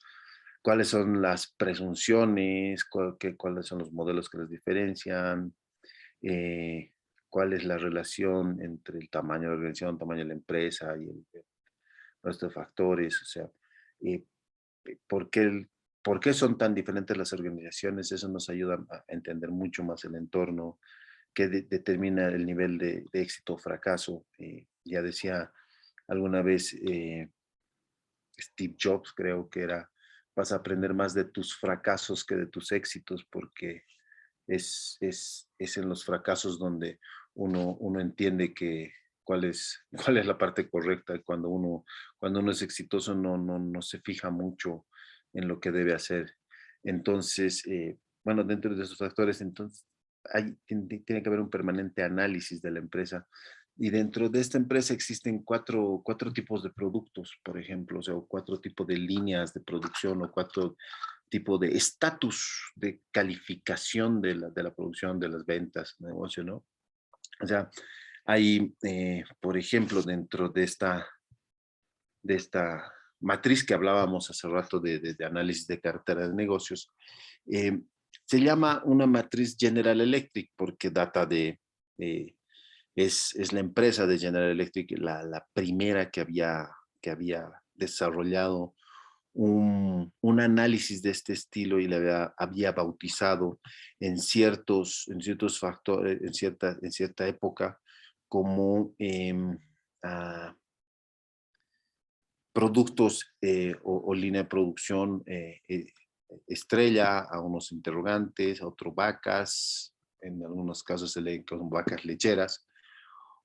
[SPEAKER 1] Cuáles son las presunciones, cuáles son los modelos que las diferencian, eh, cuál es la relación entre el tamaño de la organización, el tamaño de la empresa y el resto de factores, o sea, eh, ¿por qué, por qué son tan diferentes las organizaciones? Eso nos ayuda a entender mucho más el entorno que determina el nivel de éxito o fracaso. Ya decía alguna vez Steve Jobs, creo que era, vas a aprender más de tus fracasos que de tus éxitos, porque es en los fracasos donde uno entiende que cuál es la parte correcta. Cuando uno es exitoso no se fija mucho en lo que debe hacer. Entonces, bueno, dentro de esos factores, entonces, tiene que haber un permanente análisis de la empresa. Y dentro de esta empresa existen cuatro tipos de productos, por ejemplo, o sea, o cuatro tipos de líneas de producción o cuatro tipo de estatus de calificación de la producción, de las ventas, negocio, ¿no? O sea, hay, por ejemplo, dentro de esta matriz que hablábamos hace rato de análisis de cartera de negocios, eh, se llama una matriz General Electric porque data eh, es la empresa de General Electric la primera que había desarrollado un análisis de este estilo y le había bautizado en ciertos factores, en cierta época, como ah, productos o línea de producción estrella, a unos interrogantes, a otros vacas, en algunos casos se leen como vacas lecheras,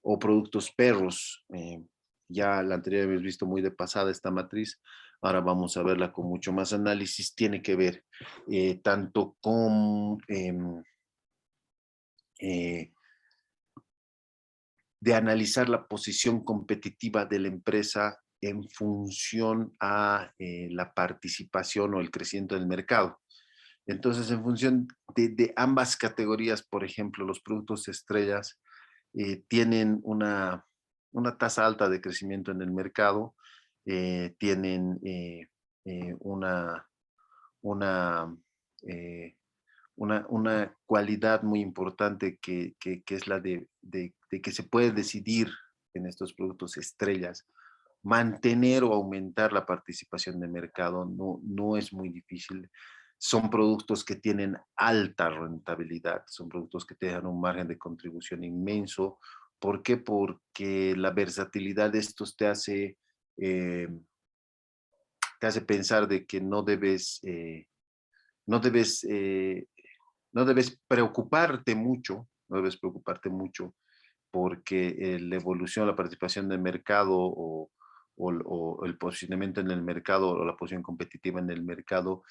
[SPEAKER 1] o productos perros. Ya la anterior habíamos visto muy de pasada esta matriz, ahora vamos a verla con mucho más análisis. Tiene que ver tanto con eh, de analizar la posición competitiva de la empresa en función a la participación o el crecimiento del mercado. Entonces, en función de ambas categorías, por ejemplo, los productos estrellas tienen una tasa alta de crecimiento en el mercado, tienen una, una, eh, una cualidad muy importante que es la de que se puede decidir en estos productos estrellas mantener o aumentar la participación de mercado. No es muy difícil. Son productos que tienen alta rentabilidad, son productos que te dan un margen de contribución inmenso. ¿Por qué? Porque la versatilidad de estos eh, te hace pensar de que no debes, no debes preocuparte mucho, no debes preocuparte mucho porque la evolución, la participación del mercado o el posicionamiento en el mercado o la posición competitiva en el mercado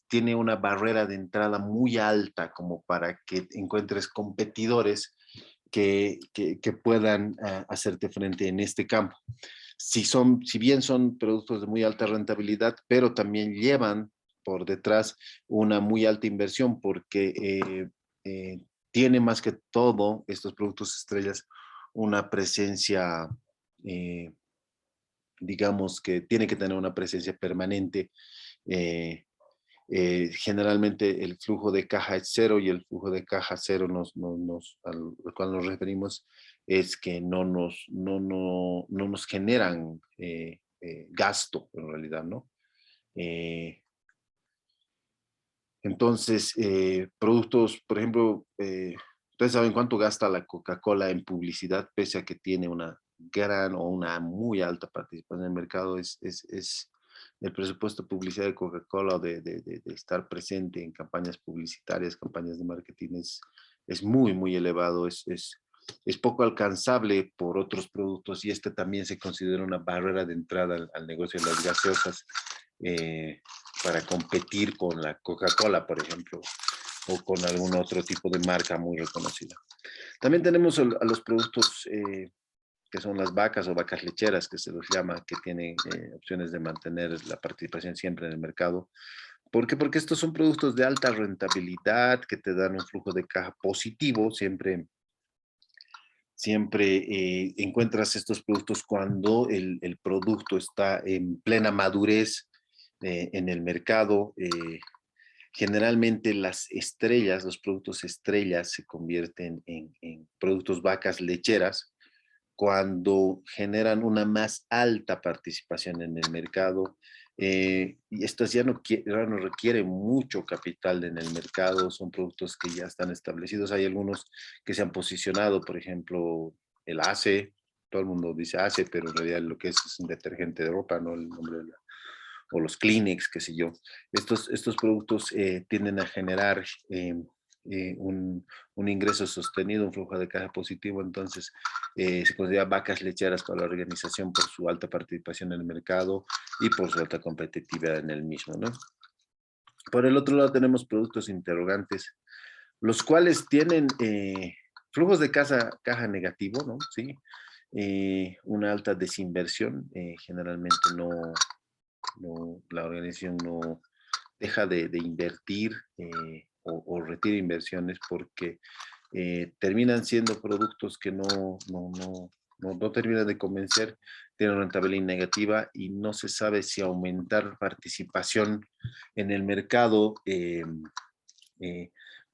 [SPEAKER 1] tiene una barrera de entrada muy alta como para que encuentres competidores que puedan hacerte frente en este campo. Si bien son productos de muy alta rentabilidad, pero también llevan por detrás una muy alta inversión porque tiene más que todo estos productos estrellas una presencia, eh, digamos que tiene que tener una presencia permanente. eh, Generalmente el flujo de caja es cero y el flujo de caja cero al cual nos referimos es que no nos generan gasto en realidad, ¿no? Eh, entonces, productos, por ejemplo, ustedes saben cuánto gasta la Coca-Cola en publicidad, pese a que tiene una gran o una muy alta participación en el mercado, es el presupuesto de publicidad de Coca-Cola, de estar presente en campañas publicitarias, campañas de marketing, es muy, muy elevado. es poco alcanzable por otros productos y este también se considera una barrera de entrada al negocio de las gaseosas eh, para competir con la Coca-Cola, por ejemplo, o con algún otro tipo de marca muy reconocida. También tenemos a los productos que son las vacas o vacas lecheras, que se los llama, que tienen opciones de mantener la participación siempre en el mercado. ¿Por qué? Porque estos son productos de alta rentabilidad, que te dan un flujo de caja positivo. Siempre encuentras estos productos cuando el producto está en plena madurez en el mercado. Generalmente las estrellas, los productos estrellas se convierten en productos vacas lecheras cuando generan una más alta participación en el mercado. Y estas ya no requieren mucho capital en el mercado, son productos que ya están establecidos. Hay algunos que se han posicionado, por ejemplo, el ACE, todo el mundo dice ACE, pero en realidad lo que es un detergente de ropa, ¿no? El nombre de o los Kleenex, qué sé yo. Estos productos tienden a generar un ingreso sostenido, un flujo de caja positivo, entonces se considera vacas lecheras para la organización por su alta participación en el mercado y por su alta competitividad en el mismo, ¿no? Por el otro lado tenemos productos interrogantes, los cuales tienen flujos de caja negativo, ¿no? Sí, una alta desinversión, generalmente la organización no deja de invertir o retira inversiones porque terminan siendo productos que no terminan de convencer, tienen rentabilidad negativa y no se sabe si aumentar participación en el mercado eh,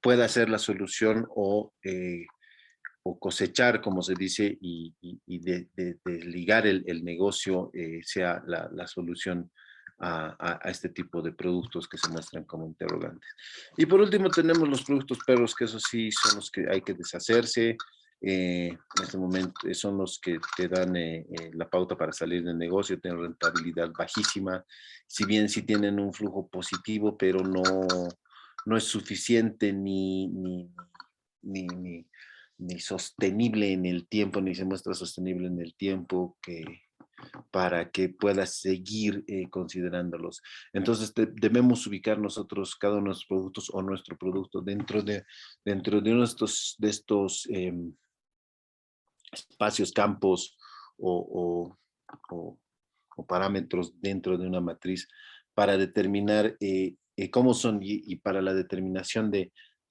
[SPEAKER 1] pueda ser la solución o cosechar, como se dice, y de ligar el negocio sea la solución a este tipo de productos que se muestran como interrogantes. Y por último tenemos los productos perros, que esos sí son los que hay que deshacerse. En este momento son los que te dan la pauta para salir del negocio, tienen rentabilidad bajísima, si bien sí tienen un flujo positivo, pero no es suficiente ni ni sostenible en el tiempo, ni se muestra sostenible en el tiempo para que puedas seguir considerándolos. Entonces debemos ubicar nosotros cada uno de los productos o nuestro producto dentro de uno de estos espacios, campos o, o, o, parámetros dentro de una matriz para determinar cómo son y para la determinación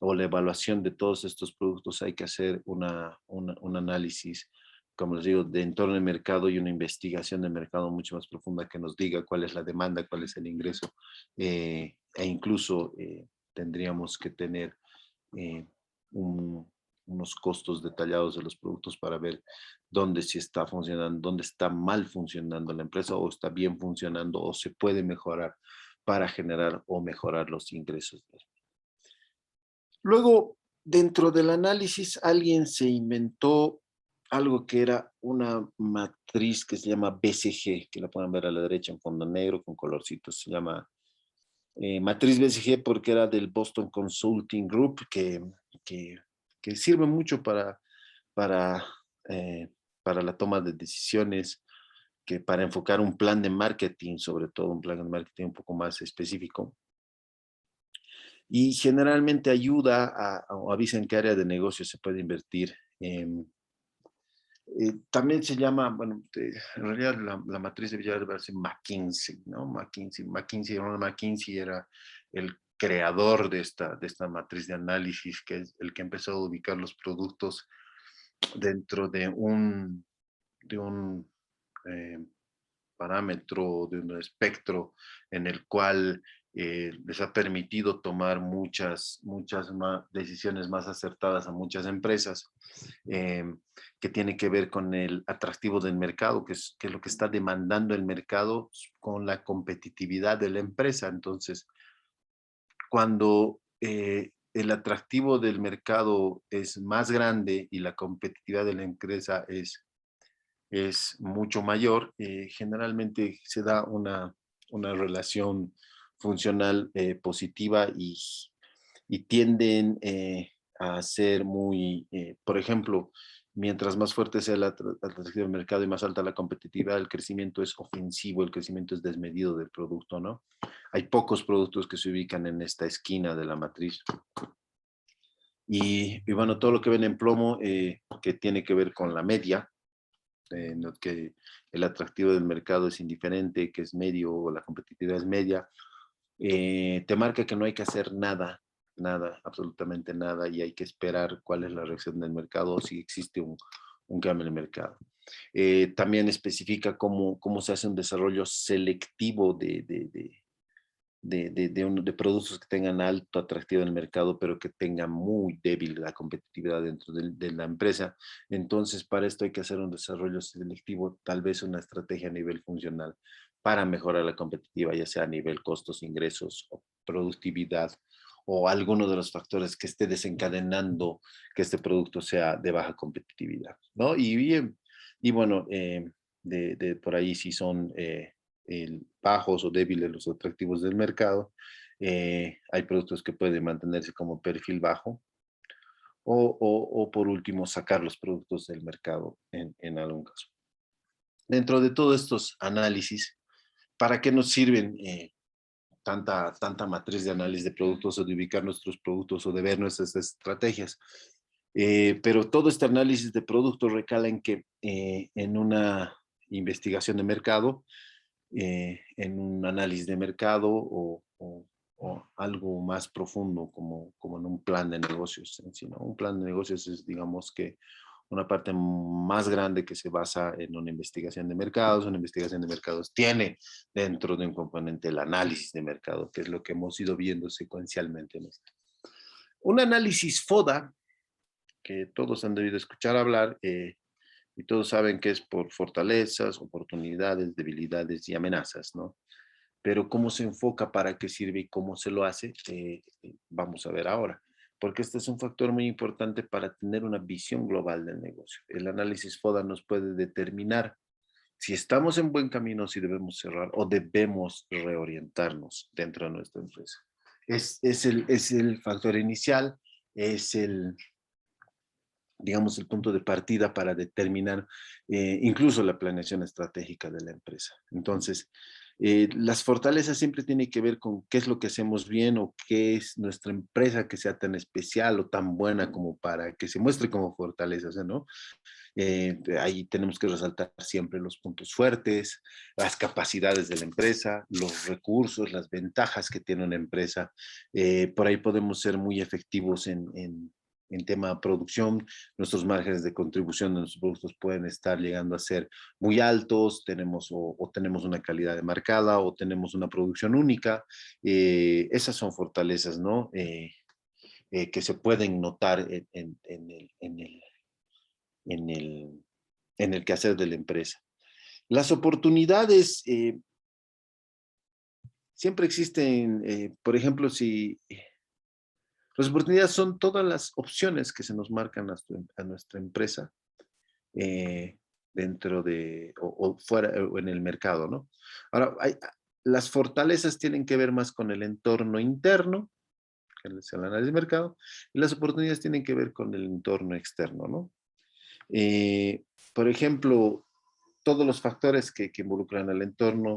[SPEAKER 1] o la evaluación de todos estos productos hay que hacer un análisis, como les digo, de entorno de mercado y una investigación de mercado mucho más profunda que nos diga cuál es la demanda, cuál es el ingreso e incluso tendríamos que tener eh, un, unos costos detallados de los productos para ver dónde sí está funcionando, dónde está mal funcionando la empresa o está bien funcionando o se puede mejorar para generar o mejorar los ingresos. Luego, dentro del análisis, alguien se inventó algo que era una matriz que se llama BCG, que la pueden ver a la derecha en fondo negro con colorcitos. Se llama matriz BCG porque era del Boston Consulting Group, que, que sirve mucho para, eh, para la toma de decisiones, que para enfocar un plan de marketing, sobre todo un plan de marketing un poco más específico. Y generalmente ayuda o avisa en qué área de negocio se puede invertir. También se llama, bueno, en realidad la matriz debería llamarse McKinsey, ¿no? Ronald McKinsey era el creador de esta matriz de análisis, que es el que empezó a ubicar los productos dentro de un eh, parámetro, de un espectro en el cual les ha permitido tomar muchas más decisiones más acertadas a muchas empresas, eh, que tiene que ver con el atractivo del mercado, que es lo que está demandando el mercado con la competitividad de la empresa. Entonces, cuando el atractivo del mercado es más grande y la competitividad de la empresa es mucho mayor, generalmente se da una relación funcional positiva y tienden a ser muy, por ejemplo, mientras más fuerte sea la atractivo del mercado y más alta la competitividad, el crecimiento es ofensivo, el crecimiento es desmedido del producto, ¿no? Hay pocos productos que se ubican en esta esquina de la matriz. Y bueno, todo lo que ven en plomo, que tiene que ver con la media, no, que el atractivo del mercado es indiferente, que es medio, o la competitividad es media, te marca que no hay que hacer nada, nada, absolutamente nada, y hay que esperar cuál es la reacción del mercado o si existe un cambio en el mercado. También especifica cómo se hace un desarrollo selectivo de productos que tengan alto atractivo en el mercado, pero que tengan muy débil la competitividad dentro de la empresa. Entonces, para esto hay que hacer un desarrollo selectivo, tal vez una estrategia a nivel funcional para mejorar la competitividad, ya sea a nivel costos, ingresos o productividad, o alguno de los factores que esté desencadenando que este producto sea de baja competitividad, ¿no? Y bien, y bueno, por ahí sí son bajos o débiles los atractivos del mercado. Hay productos que pueden mantenerse como perfil bajo o por último sacar los productos del mercado en algún caso. Dentro de todos estos análisis, ¿para qué nos sirven tanta matriz de análisis de productos o de ubicar nuestros productos o de ver nuestras estrategias? Pero todo este análisis de productos recala en que en una investigación de mercado, en un análisis de mercado o algo más profundo como en un plan de negocios en sí, ¿no? Un plan de negocios es, digamos que, una parte más grande que se basa en una investigación de mercados. Una investigación de mercados tiene dentro de un componente el análisis de mercado, que es lo que hemos ido viendo secuencialmente en esto. Un análisis FODA, que todos han debido escuchar hablar, y todos saben que es por fortalezas, oportunidades, debilidades y amenazas, ¿no? Pero cómo se enfoca, para qué sirve y cómo se lo hace, vamos a ver ahora. Porque este es un factor muy importante para tener una visión global del negocio. El análisis FODA nos puede determinar si estamos en buen camino, si debemos cerrar o debemos reorientarnos dentro de nuestra empresa. Es el factor inicial, es digamos, el punto de partida para determinar incluso la planeación estratégica de la empresa. Entonces, las fortalezas siempre tienen que ver con qué es lo que hacemos bien o qué es nuestra empresa que sea tan especial o tan buena como para que se muestre como fortalezas, ¿no? Ahí tenemos que resaltar siempre los puntos fuertes, las capacidades de la empresa, los recursos, las ventajas que tiene una empresa. Por ahí podemos ser muy efectivos en tema de producción. Nuestros márgenes de contribución de nuestros productos pueden estar llegando a ser muy altos, tenemos una calidad demarcada o tenemos una producción única. Esas son fortalezas, ¿no? Que se pueden notar en el, en el quehacer de la empresa. Las oportunidades siempre existen, por ejemplo, si las oportunidades son todas las opciones que se nos marcan a nuestra empresa eh, dentro de o fuera o en el mercado, ¿no? Ahora, las fortalezas tienen que ver más con el entorno interno, que es el análisis de mercado, y las oportunidades tienen que ver con el entorno externo, ¿no? Por ejemplo, todos los factores que involucran el entorno,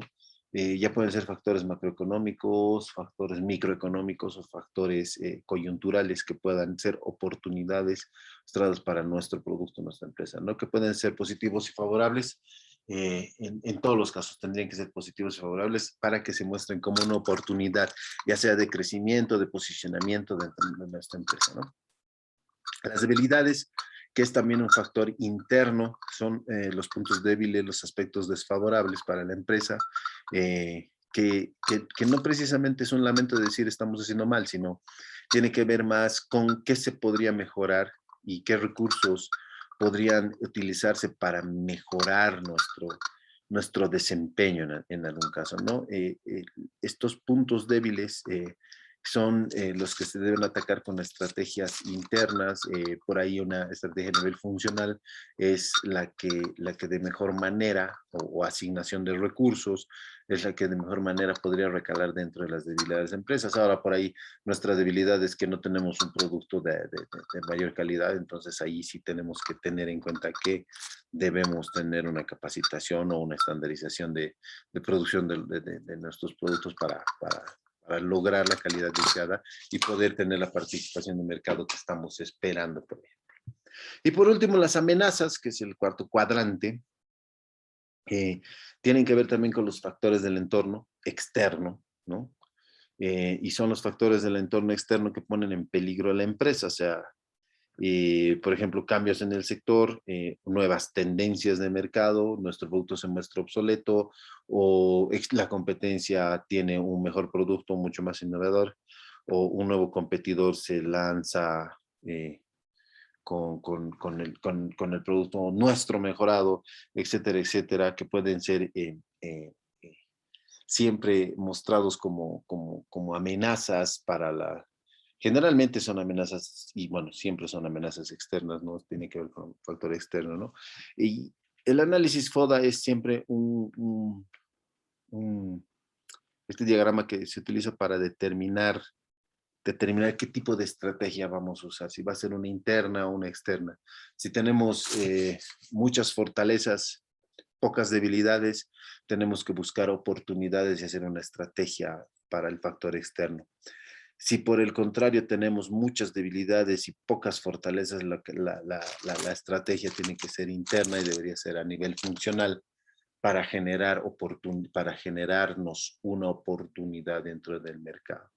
[SPEAKER 1] ya pueden ser factores macroeconómicos, factores microeconómicos o factores coyunturales que puedan ser oportunidades mostradas para nuestro producto, nuestra empresa, ¿no? Que pueden ser positivos y favorables. En todos los casos tendrían que ser positivos y favorables para que se muestren como una oportunidad, ya sea de crecimiento, de posicionamiento de nuestra empresa, ¿no? Las debilidades, que es también un factor interno, son los puntos débiles, los aspectos desfavorables para la empresa, que no precisamente es un lamento de decir estamos haciendo mal, sino tiene que ver más con qué se podría mejorar y qué recursos podrían utilizarse para mejorar nuestro desempeño en algún caso, ¿no? Estos puntos débiles son los que se deben atacar con estrategias internas. Por ahí una estrategia a nivel funcional es la que de mejor manera, o asignación de recursos, es la que de mejor manera podría recalar dentro de las debilidades de empresas. Ahora, por ahí, nuestra debilidad es que no tenemos un producto de mayor calidad, entonces ahí sí tenemos que tener en cuenta que debemos tener una capacitación o una estandarización de producción de nuestros productos para lograr la calidad deseada y poder tener la participación de mercado que estamos esperando, por ejemplo. Y por último, las amenazas, que es el cuarto cuadrante, tienen que ver también con los factores del entorno externo, ¿no? Y son los factores del entorno externo que ponen en peligro a la empresa, o sea, por ejemplo, cambios en el sector, nuevas tendencias de mercado, nuestro producto se muestra obsoleto o la competencia tiene un mejor producto mucho más innovador o un nuevo competidor se lanza con el producto nuestro mejorado, etcétera, etcétera, que pueden ser siempre mostrados como amenazas para la. Generalmente son amenazas, y bueno, siempre son amenazas externas, ¿no? Tiene que ver con factor externo, ¿no? Y el análisis FODA es siempre un este diagrama que se utiliza para determinar qué tipo de estrategia vamos a usar, si va a ser una interna o una externa. Si tenemos muchas fortalezas, pocas debilidades, tenemos que buscar oportunidades y hacer una estrategia para el factor externo. Si por el contrario tenemos muchas debilidades y pocas fortalezas, la estrategia tiene que ser interna y debería ser a nivel funcional para generarnos una oportunidad dentro del mercado.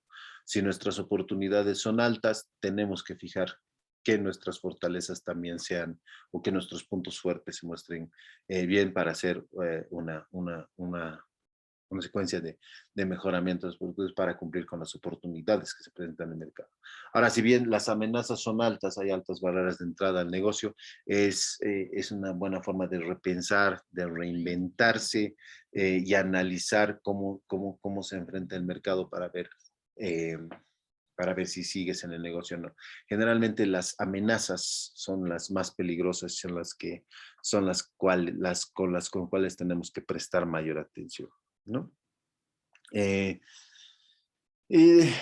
[SPEAKER 1] Si nuestras oportunidades son altas, tenemos que fijar que nuestras fortalezas también sean, o que nuestros puntos fuertes se muestren bien para hacer una secuencia de mejoramientos productivos para cumplir con las oportunidades que se presentan en el mercado. Ahora, si bien las amenazas son altas, hay altas barreras de entrada al negocio, es una buena forma de repensar, de reinventarse y analizar cómo se enfrenta el mercado eh, para ver si sigues en el negocio o no. Generalmente las amenazas son las más peligrosas, son con cuales tenemos que prestar mayor atención, ¿no? Eh, eh,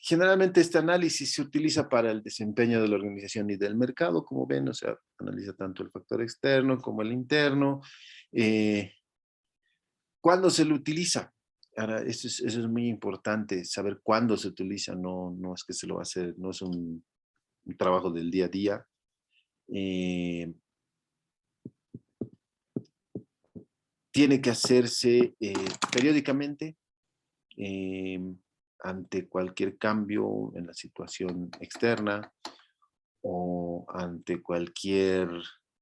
[SPEAKER 1] Generalmente este análisis se utiliza para el desempeño de la organización y del mercado, como ven, o sea, analiza tanto el factor externo como el interno. Eh, ¿Cuándo se lo utiliza? Ahora, eso es muy importante, saber cuándo se utiliza, no es que se lo va a hacer, no es un trabajo del día a día. Eh, Tiene que hacerse periódicamente eh, ante cualquier cambio en la situación externa o ante cualquier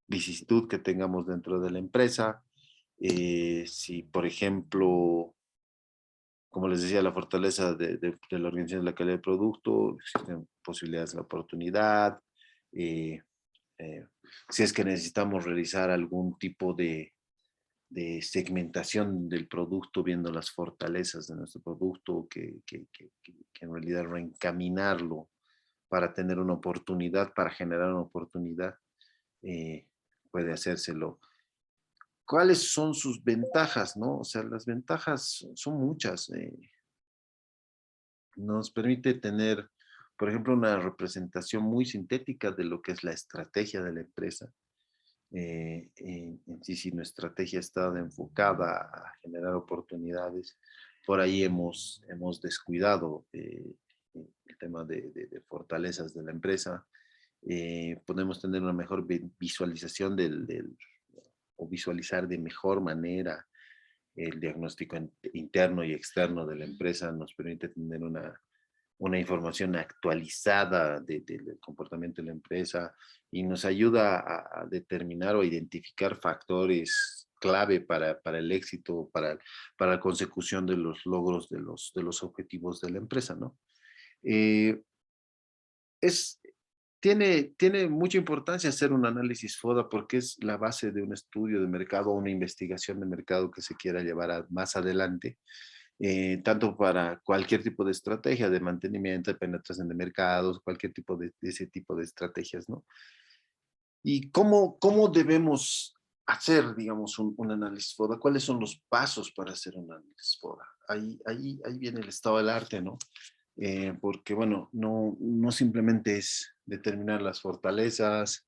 [SPEAKER 1] vicisitud que tengamos dentro de la empresa. Si, por ejemplo, como les decía, la fortaleza de la organización de la calidad del producto, existen posibilidades de la oportunidad, eh, eh, si es que necesitamos realizar algún tipo de segmentación del producto, viendo las fortalezas de nuestro producto, que en realidad reencaminarlo para tener una oportunidad, para generar una oportunidad, eh, puede hacérselo. ¿Cuáles son sus ventajas, no? O sea, las ventajas son muchas. Nos permite tener, por ejemplo, una representación muy sintética de lo que es la estrategia de la empresa. En sí, si nuestra estrategia está enfocada a generar oportunidades, por ahí hemos descuidado el tema de fortalezas de la empresa. Podemos tener una mejor visualización o visualizar de mejor manera el diagnóstico interno y externo de la empresa. Nos permite tener una información actualizada del comportamiento de la empresa y nos ayuda a determinar o identificar factores clave para el éxito, para la consecución de los logros de los objetivos de la empresa, ¿no? Eh, es, tiene mucha importancia hacer un análisis FODA porque es la base de un estudio de mercado o una investigación de mercado que se quiera llevar más adelante. tanto para cualquier tipo de estrategia de mantenimiento, de penetración de mercados, cualquier tipo de ese tipo de estrategias, ¿no? ¿Y cómo debemos hacer, digamos, un análisis FODA? ¿Cuáles son los pasos para hacer un análisis FODA? Ahí viene el estado del arte, ¿no? Porque, bueno, no simplemente es determinar las fortalezas,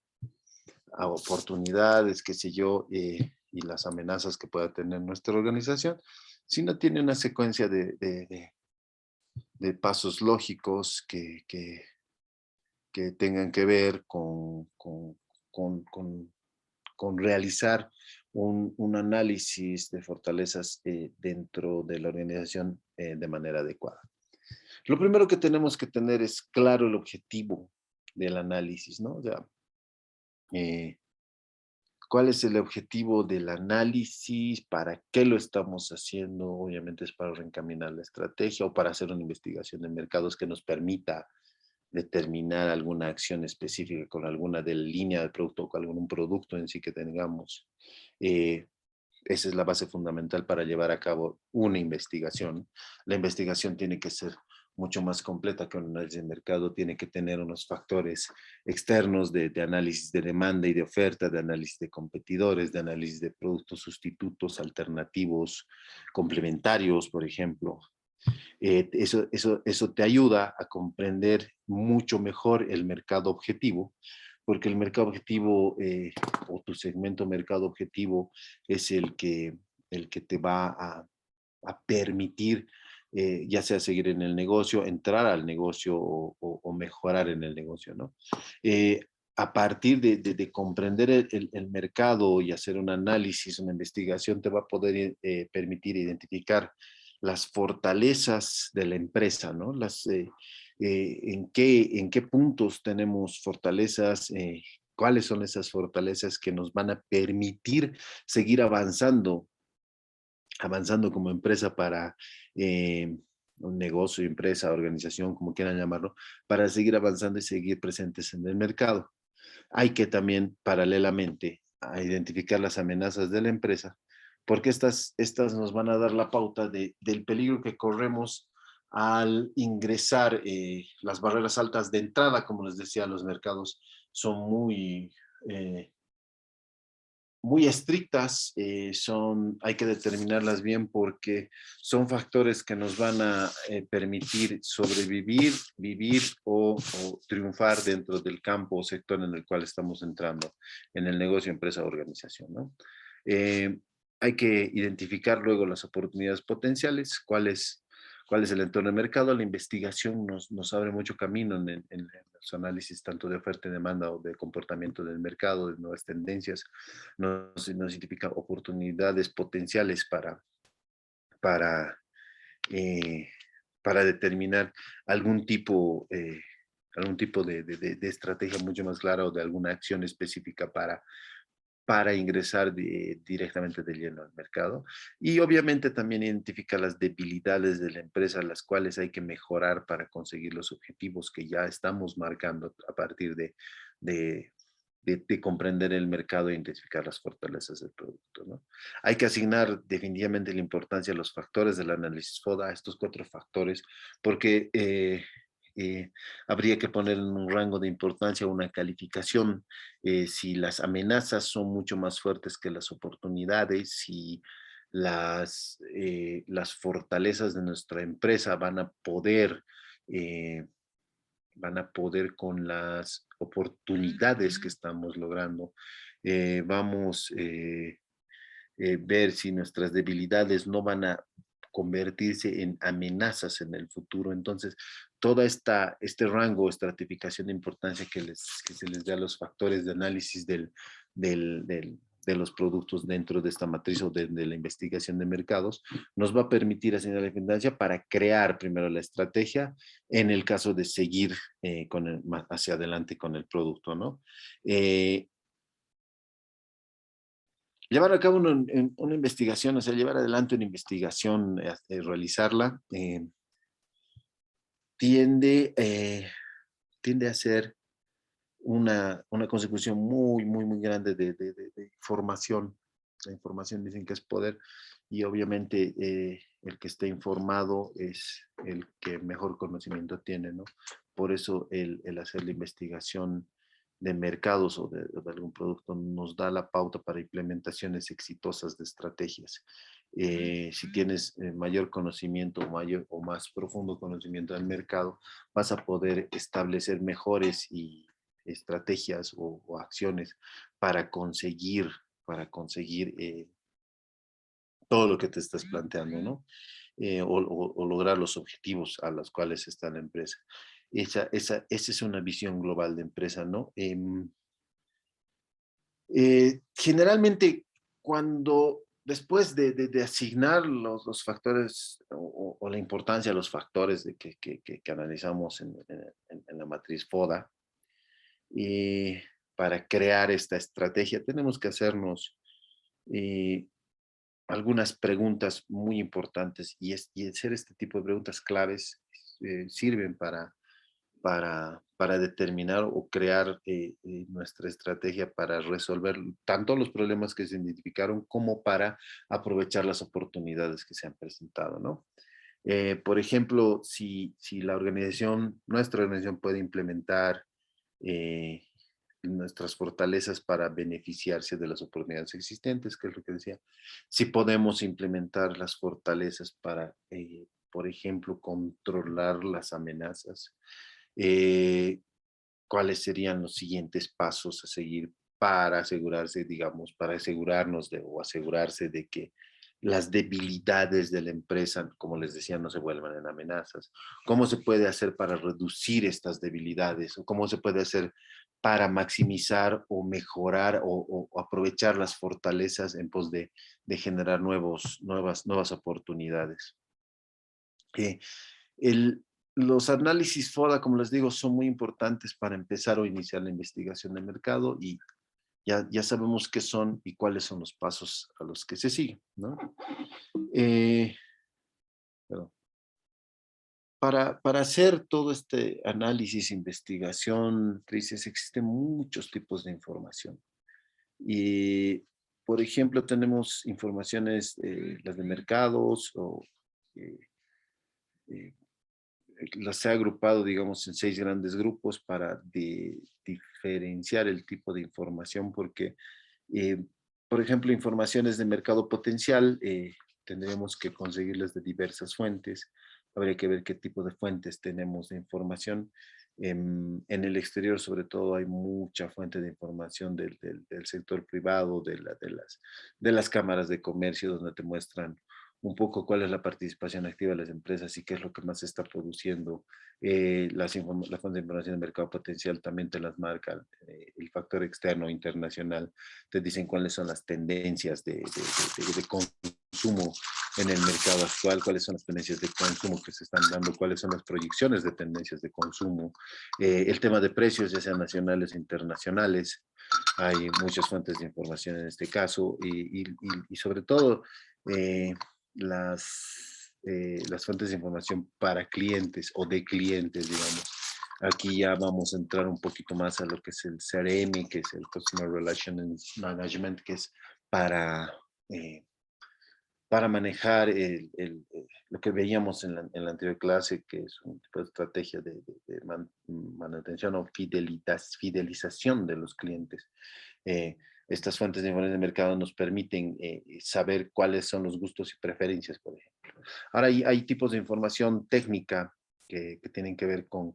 [SPEAKER 1] oportunidades, qué sé yo, y las amenazas que pueda tener nuestra organización, sino tiene una secuencia de pasos lógicos que tengan que ver con, con- con realizar un análisis de fortalezas dentro de la organización de manera adecuada. Lo primero que tenemos que tener es claro el objetivo del análisis, ¿no? O sea, eh, ¿cuál es el objetivo del análisis? ¿Para qué lo estamos haciendo? Obviamente es para reencaminar la estrategia o para hacer una investigación de mercados que nos permita determinar alguna acción específica con alguna de línea de producto o con algún producto en sí que tengamos. Eh, Esa es la base fundamental para llevar a cabo una investigación. La investigación tiene que ser mucho más completa que un análisis de mercado, tiene que tener unos factores externos de análisis de demanda y de oferta, de análisis de competidores, de análisis de productos sustitutos, alternativos, complementarios, por ejemplo. Eso te ayuda a comprender mucho mejor el mercado objetivo, porque el mercado objetivo o tu segmento mercado objetivo es el que te va a permitir, ya sea seguir en el negocio, entrar al negocio o mejorar en el negocio, ¿no? Eh, a partir de comprender el mercado y hacer un análisis, una investigación, te va a poder permitir identificar las fortalezas de la empresa, ¿no? En qué puntos tenemos fortalezas, cuáles son esas fortalezas que nos van a permitir seguir avanzando como empresa para un negocio, empresa, organización, como quieran llamarlo, para seguir avanzando y seguir presentes en el mercado. Hay que también paralelamente a identificar las amenazas de la empresa, porque estas nos van a dar la pauta del peligro que corremos al ingresar. Las barreras altas de entrada, como les decía, los mercados son eh, muy estrictas, hay que determinarlas bien porque son factores que nos van a permitir sobrevivir, vivir o triunfar dentro del campo o sector en el cual estamos entrando, en el negocio, empresa o organización, ¿no? Eh, Hay que identificar luego las oportunidades potenciales, cuál es el entorno de mercado. La investigación nos abre mucho camino en los análisis tanto de oferta y demanda o de comportamiento del mercado, de nuevas tendencias, nos identifica oportunidades potenciales para, eh, para determinar algún tipo, algún tipo de estrategia mucho más clara o de alguna acción específica para ingresar directamente de lleno al mercado. Y obviamente también identifica las debilidades de la empresa, las cuales hay que mejorar para conseguir los objetivos que ya estamos marcando a partir de, de comprender el mercado e identificar las fortalezas del producto, ¿no? Hay que asignar definitivamente la importancia a los factores del análisis FODA, a estos cuatro factores, porque eh, habría que poner en un rango de importancia una calificación. Si las amenazas son mucho más fuertes que las oportunidades, si las fortalezas de nuestra empresa eh, van a poder con las oportunidades que estamos logrando. Vamos ver si nuestras debilidades no van a convertirse en amenazas en el futuro. Entonces, toda este rango, estratificación de importancia que se les da a los factores de análisis de los productos dentro de esta matriz o de la investigación de mercados, nos va a permitir asignar la importancia para crear primero la estrategia en el caso de seguir hacia adelante con el producto, ¿no? Eh, Llevar a cabo una investigación, o sea, llevar adelante una investigación, realizarla, tiende, tiende a ser una consecución muy grande de formación. La información dicen que es poder y obviamente el que esté informado es el que mejor conocimiento tiene, ¿no? Por eso el hacer la investigación de mercados o de algún producto nos da la pauta para implementaciones exitosas de estrategias. Si tienes mayor conocimiento o, mayor, o más profundo conocimiento del mercado, vas a poder establecer mejores y estrategias o acciones para conseguir todo lo que te estás planteando, ¿no? O lograr los objetivos a los cuales está la empresa. Esa es una visión global de empresa, ¿no? Generalmente, cuando después de asignar los factores o la importancia de los factores de que analizamos en la matriz FODA, para crear esta estrategia, tenemos que hacernos eh, algunas preguntas muy importantes y hacer este tipo de preguntas claves sirven para determinar o crear nuestra estrategia para resolver tanto los problemas que se identificaron como para aprovechar las oportunidades que se han presentado, ¿no? Por ejemplo, si la organización, nuestra organización puede implementar eh, nuestras fortalezas para beneficiarse de las oportunidades existentes, que es lo que decía. Si podemos implementar las fortalezas para, por ejemplo, controlar las amenazas, eh, cuáles serían los siguientes pasos a seguir para asegurarse, digamos, para asegurarnos de, o asegurarse de que las debilidades de la empresa, como les decía, no se vuelvan en amenazas. ¿Cómo se puede hacer para reducir estas debilidades? ¿O cómo se puede hacer para maximizar o mejorar o aprovechar las fortalezas en pos de generar nuevas oportunidades? Eh, el, los análisis FODA, como les digo, son muy importantes para empezar o iniciar la investigación de mercado y ya sabemos qué son y cuáles son los pasos a los que se siguen, ¿no? Eh, perdón. Para hacer todo este análisis, investigación, Trices, existen muchos tipos de información. Y, por ejemplo, tenemos informaciones, las de mercados, o eh, eh, las he agrupado, digamos, en 6 grandes grupos para diferenciar el tipo de información, porque, eh, por ejemplo, informaciones de mercado potencial, tendríamos que conseguirlas de diversas fuentes. Habría que ver qué tipo de fuentes tenemos de información. En el exterior, sobre todo, hay mucha fuente de información del sector privado, de las cámaras de comercio, donde te muestran un poco cuál es la participación activa de las empresas y qué es lo que más se está produciendo. La fuente de información de mercado potencial también te las marca, el factor externo internacional, te dicen cuáles son las tendencias de consumo en el mercado actual, cuáles son las tendencias de consumo que se están dando, cuáles son las proyecciones de tendencias de consumo, el tema de precios, ya sean nacionales o internacionales. Hay muchas fuentes de información en este caso y sobre todo eh, las fuentes de información para clientes o de clientes, digamos. Aquí ya vamos a entrar un poquito más a lo que es el CRM, que es el Customer Relations Management, que es para, eh, para manejar lo que veíamos en la anterior clase, que es un tipo de estrategia de manutención o fidelización de los clientes. Eh, Estas fuentes de información de mercado nos permiten saber cuáles son los gustos y preferencias, por ejemplo. Ahora hay tipos de información técnica que tienen que ver con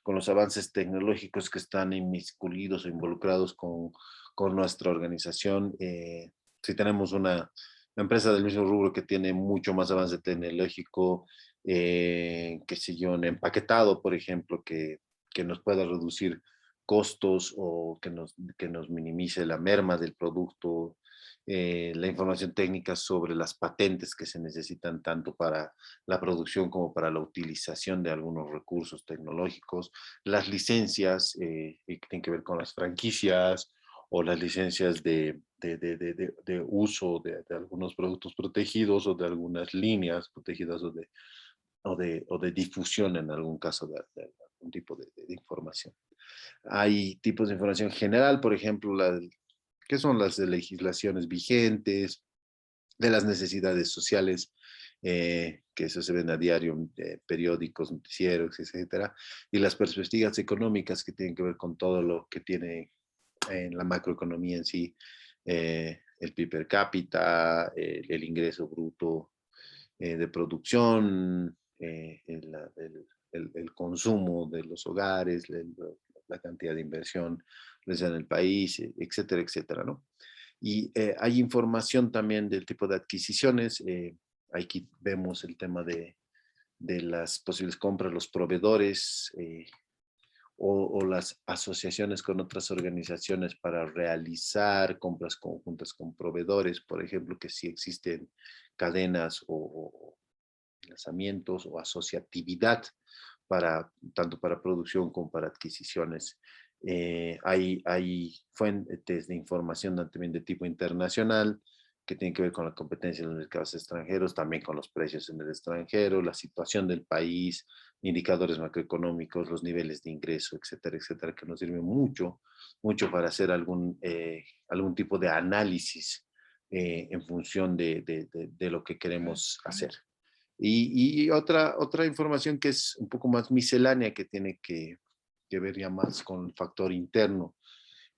[SPEAKER 1] los avances tecnológicos que están inmiscuidos o involucrados con nuestra organización. Si tenemos una empresa del mismo rubro que tiene mucho más avance tecnológico, qué sé yo, en empaquetado, por ejemplo, que nos pueda reducir costos o que nos minimice la merma del producto, la información técnica sobre las patentes que se necesitan tanto para la producción como para la utilización de algunos recursos tecnológicos, las licencias que tienen que ver con las franquicias o las licencias de uso de algunos productos protegidos o de algunas líneas protegidas o de difusión en algún caso de algún tipo de información. Hay tipos de información general, por ejemplo, que son las de legislaciones vigentes, de las necesidades sociales, que eso se ven a diario, periódicos, noticieros, etcétera, y las perspectivas económicas que tienen que ver con todo lo que tiene en la macroeconomía en sí, el PIB per cápita, el ingreso bruto de producción, el consumo de los hogares, la cantidad de inversión en el país, etcétera, etcétera, ¿no? Y hay información también del tipo de adquisiciones. Aquí vemos el tema de las posibles compras, los proveedores o las asociaciones con otras organizaciones para realizar compras conjuntas con proveedores, por ejemplo, que si existen cadenas o lanzamientos o asociatividad para, tanto para producción como para adquisiciones. Hay fuentes de información también de tipo internacional que tienen que ver con la competencia en los mercados extranjeros, también con los precios en el extranjero, la situación del país, indicadores macroeconómicos, los niveles de ingreso, etcétera, etcétera, que nos sirve mucho, mucho para hacer algún tipo de análisis en función de lo que queremos hacer. Y otra información que es un poco más miscelánea, que tiene que ver ya más con el factor interno,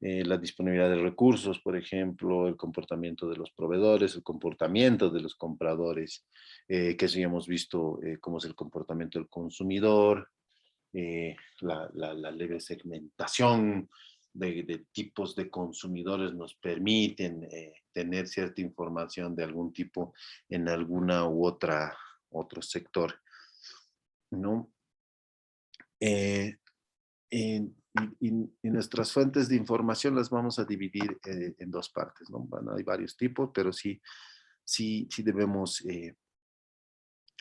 [SPEAKER 1] la disponibilidad de recursos, por ejemplo, el comportamiento de los proveedores, el comportamiento de los compradores, que eso ya hemos visto cómo es el comportamiento del consumidor, la leve segmentación de tipos de consumidores nos permiten tener cierta información de algún tipo en alguna u otro sector, ¿no? Eh, y nuestras fuentes de información las vamos a dividir en dos partes, ¿no? Bueno, hay varios tipos, pero sí debemos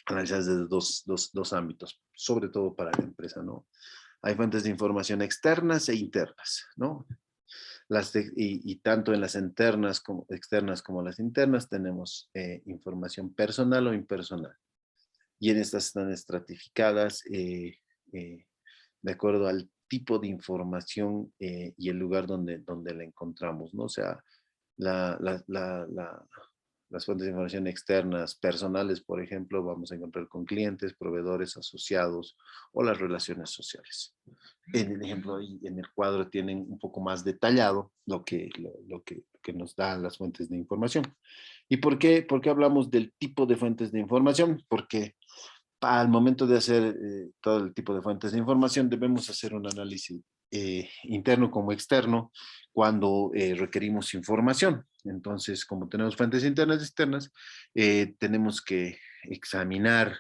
[SPEAKER 1] analizar desde dos ámbitos, sobre todo para la empresa, ¿no? Hay fuentes de información externas e internas, ¿no? Y tanto en las internas como externas como las internas tenemos información personal o impersonal. Y en estas están estratificadas eh, de acuerdo al tipo de información y el lugar donde la encontramos, ¿no? O sea, la, la, la, la, las fuentes de información externas, personales, por ejemplo, vamos a encontrar con clientes, proveedores, asociados o las relaciones sociales. En el ejemplo y en el cuadro tienen un poco más detallado lo que nos dan las fuentes de información. ¿Y por qué hablamos del tipo de fuentes de información? Porque al momento de hacer todo el tipo de fuentes de información, debemos hacer un análisis interno como externo cuando requerimos información. Entonces, como tenemos fuentes internas y externas, tenemos que examinar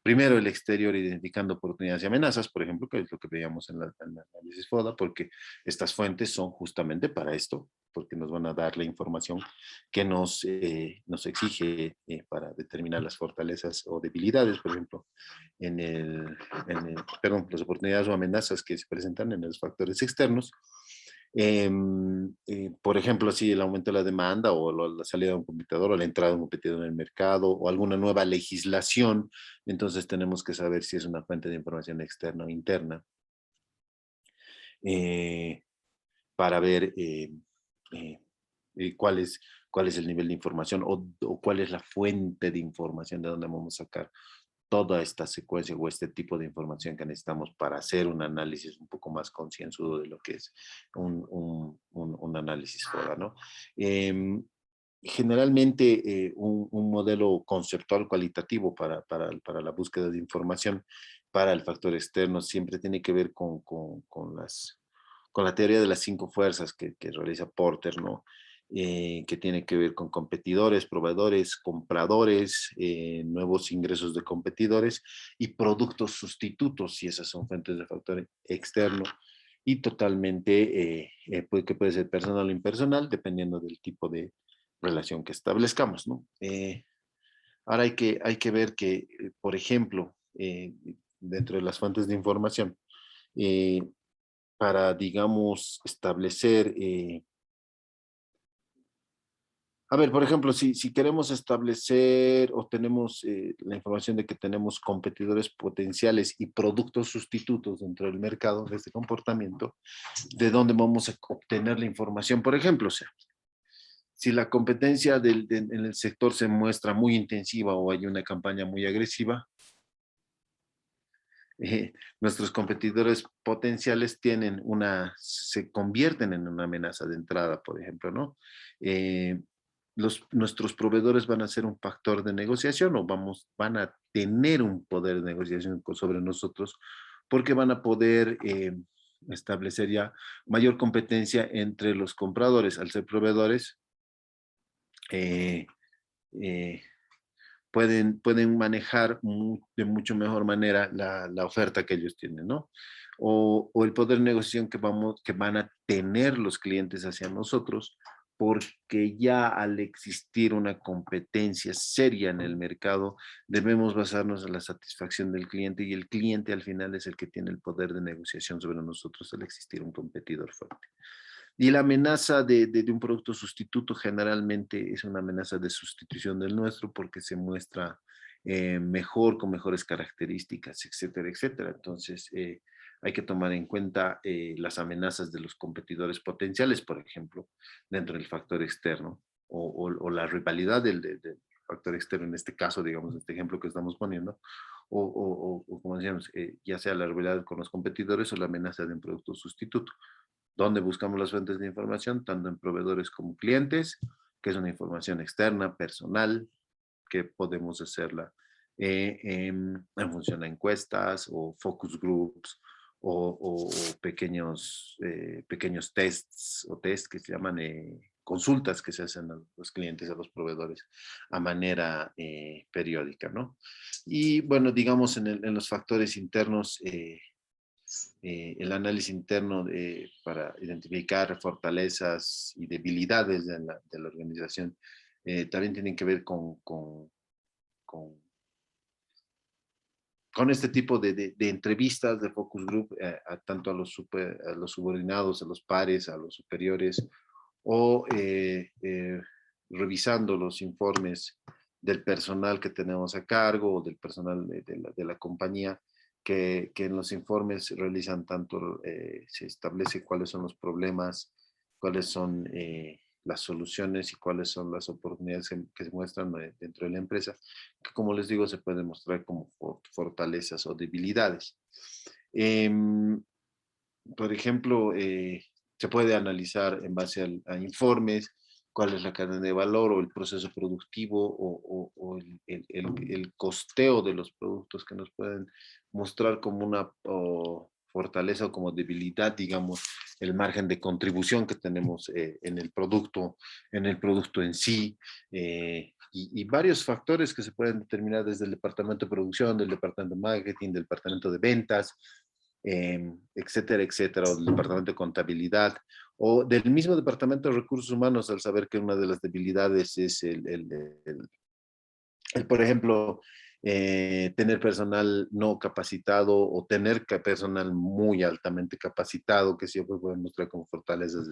[SPEAKER 1] primero el exterior identificando oportunidades y amenazas, por ejemplo, que es lo que veíamos en la análisis FODA, porque estas fuentes son justamente para esto, porque nos van a dar la información que nos exige para determinar las fortalezas o debilidades, por ejemplo, perdón, las oportunidades o amenazas que se presentan en los factores externos. Por ejemplo, si el aumento de la demanda o la salida de un competidor o la entrada de un competidor en el mercado o alguna nueva legislación, entonces tenemos que saber si es una fuente de información externa o interna eh, para ver cuál es el nivel de información o cuál es la fuente de información de donde vamos a sacar toda esta secuencia o este tipo de información que necesitamos para hacer un análisis un poco más concienzudo de lo que es un análisis FODA, ¿no? Generalmente un modelo conceptual cualitativo para la búsqueda de información para el factor externo siempre tiene que ver con la teoría de las 5 fuerzas que realiza Porter, ¿no? Que tiene que ver con competidores, proveedores, compradores, nuevos ingresos de competidores y productos sustitutos, y esas son fuentes de factor externo y totalmente, que puede ser personal o impersonal, dependiendo del tipo de relación que establezcamos, ¿no? Ahora hay que ver que, por ejemplo, dentro de las fuentes de información, eh, para, digamos, establecer a ver, por ejemplo, si queremos establecer o tenemos la información de que tenemos competidores potenciales y productos sustitutos dentro del mercado de este comportamiento, ¿de dónde vamos a obtener la información? Por ejemplo, o sea, Si la competencia en el sector se muestra muy intensiva o hay una campaña muy agresiva, nuestros competidores potenciales se convierten en una amenaza de entrada, por ejemplo, ¿no? Eh, nuestros proveedores van a ser un factor de negociación o van a tener un poder de negociación sobre nosotros porque van a poder establecer ya mayor competencia entre los compradores. Al ser proveedores, eh, eh, pueden manejar de mucho mejor manera la oferta que ellos tienen, ¿no? O el poder de negociación que van a tener los clientes hacia nosotros, porque ya al existir una competencia seria en el mercado, debemos basarnos en la satisfacción del cliente y el cliente al final es el que tiene el poder de negociación sobre nosotros al existir un competidor fuerte. Y la amenaza de un producto sustituto generalmente es una amenaza de sustitución del nuestro porque se muestra mejor, con mejores características, etcétera, etcétera. Entonces, hay que tomar en cuenta las amenazas de los competidores potenciales, por ejemplo, dentro del factor externo o la rivalidad del factor externo, en este caso, digamos, este ejemplo que estamos poniendo, como decíamos, ya sea la rivalidad con los competidores o la amenaza de un producto sustituto. ¿Dónde buscamos las fuentes de información? Tanto en proveedores como clientes, que es una información externa, personal, que podemos hacerla en función de encuestas o focus groups o pequeños tests o test que se llaman consultas que se hacen a los clientes, a los proveedores a manera periódica, ¿no? Y bueno, digamos en los factores internos, el análisis interno para identificar fortalezas y debilidades de la organización también tienen que ver con, con este tipo de entrevistas de focus group, tanto a los subordinados, a los pares, a los superiores, o revisando los informes del personal que tenemos a cargo o del personal de la compañía, que en los informes realizan tanto, se establece cuáles son los problemas, cuáles son las soluciones y cuáles son las oportunidades que se muestran dentro de la empresa, que como les digo se pueden mostrar como fortalezas o debilidades. Por ejemplo, se puede analizar en base a informes cuál es la cadena de valor o el proceso productivo o el costeo de los productos que nos pueden mostrar como una fortaleza o como debilidad, digamos, el margen de contribución que tenemos en el producto en sí, y varios factores que se pueden determinar desde el departamento de producción, del departamento de marketing, del departamento de ventas, etcétera, etcétera, o del departamento de contabilidad, o del mismo departamento de recursos humanos, al saber que una de las debilidades es por ejemplo, tener personal no capacitado o tener personal muy altamente capacitado, que siempre pueden mostrar como fortalezas.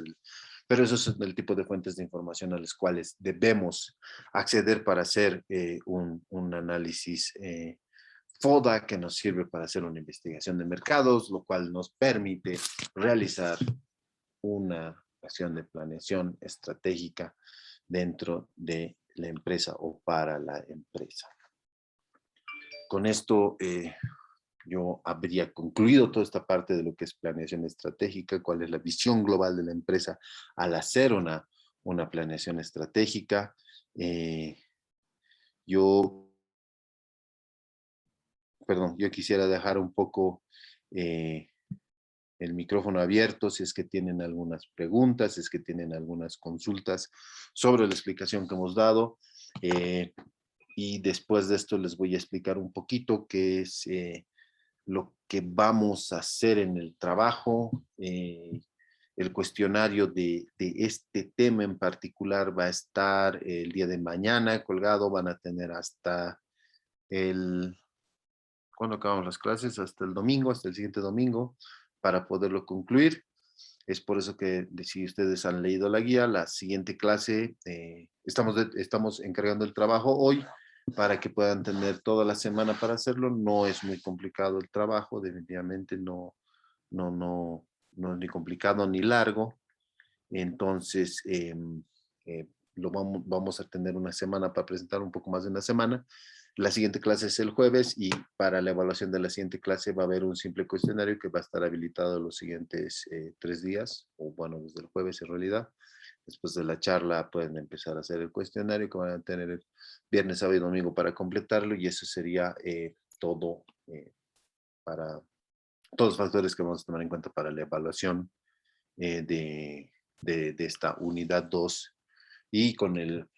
[SPEAKER 1] Pero esos son el tipo de fuentes de información a las cuales debemos acceder para hacer un análisis FODA que nos sirve para hacer una investigación de mercados, lo cual nos permite realizar una acción de planeación estratégica dentro de la empresa o para la empresa. Con esto yo habría concluido toda esta parte de lo que es planeación estratégica, cuál es la visión global de la empresa al hacer una planeación estratégica. Yo yo quisiera dejar un poco el micrófono abierto si es que tienen algunas preguntas, si es que tienen algunas consultas sobre la explicación que hemos dado. Y después de esto les voy a explicar un poquito qué es lo que vamos a hacer en el trabajo. El cuestionario de este tema en particular va a estar el día de mañana colgado, van a tener hasta cuando acabamos las clases, hasta el domingo, hasta el siguiente domingo, para poderlo concluir. Es por eso que si ustedes han leído la guía, la siguiente clase, estamos encargando el trabajo hoy para que puedan tener toda la semana para hacerlo. No es muy complicado el trabajo, definitivamente no es ni complicado ni largo. Entonces, vamos a tener una semana para presentar un poco más de una semana. La siguiente clase es el jueves y para la evaluación de la siguiente clase va a haber un simple cuestionario que va a estar habilitado los siguientes 3 días, o bueno, desde el jueves en realidad. Después de la charla pueden empezar a hacer el cuestionario que van a tener el viernes, sábado y domingo para completarlo, y eso sería todo para todos los factores que vamos a tomar en cuenta para la evaluación de esta unidad 2 y con el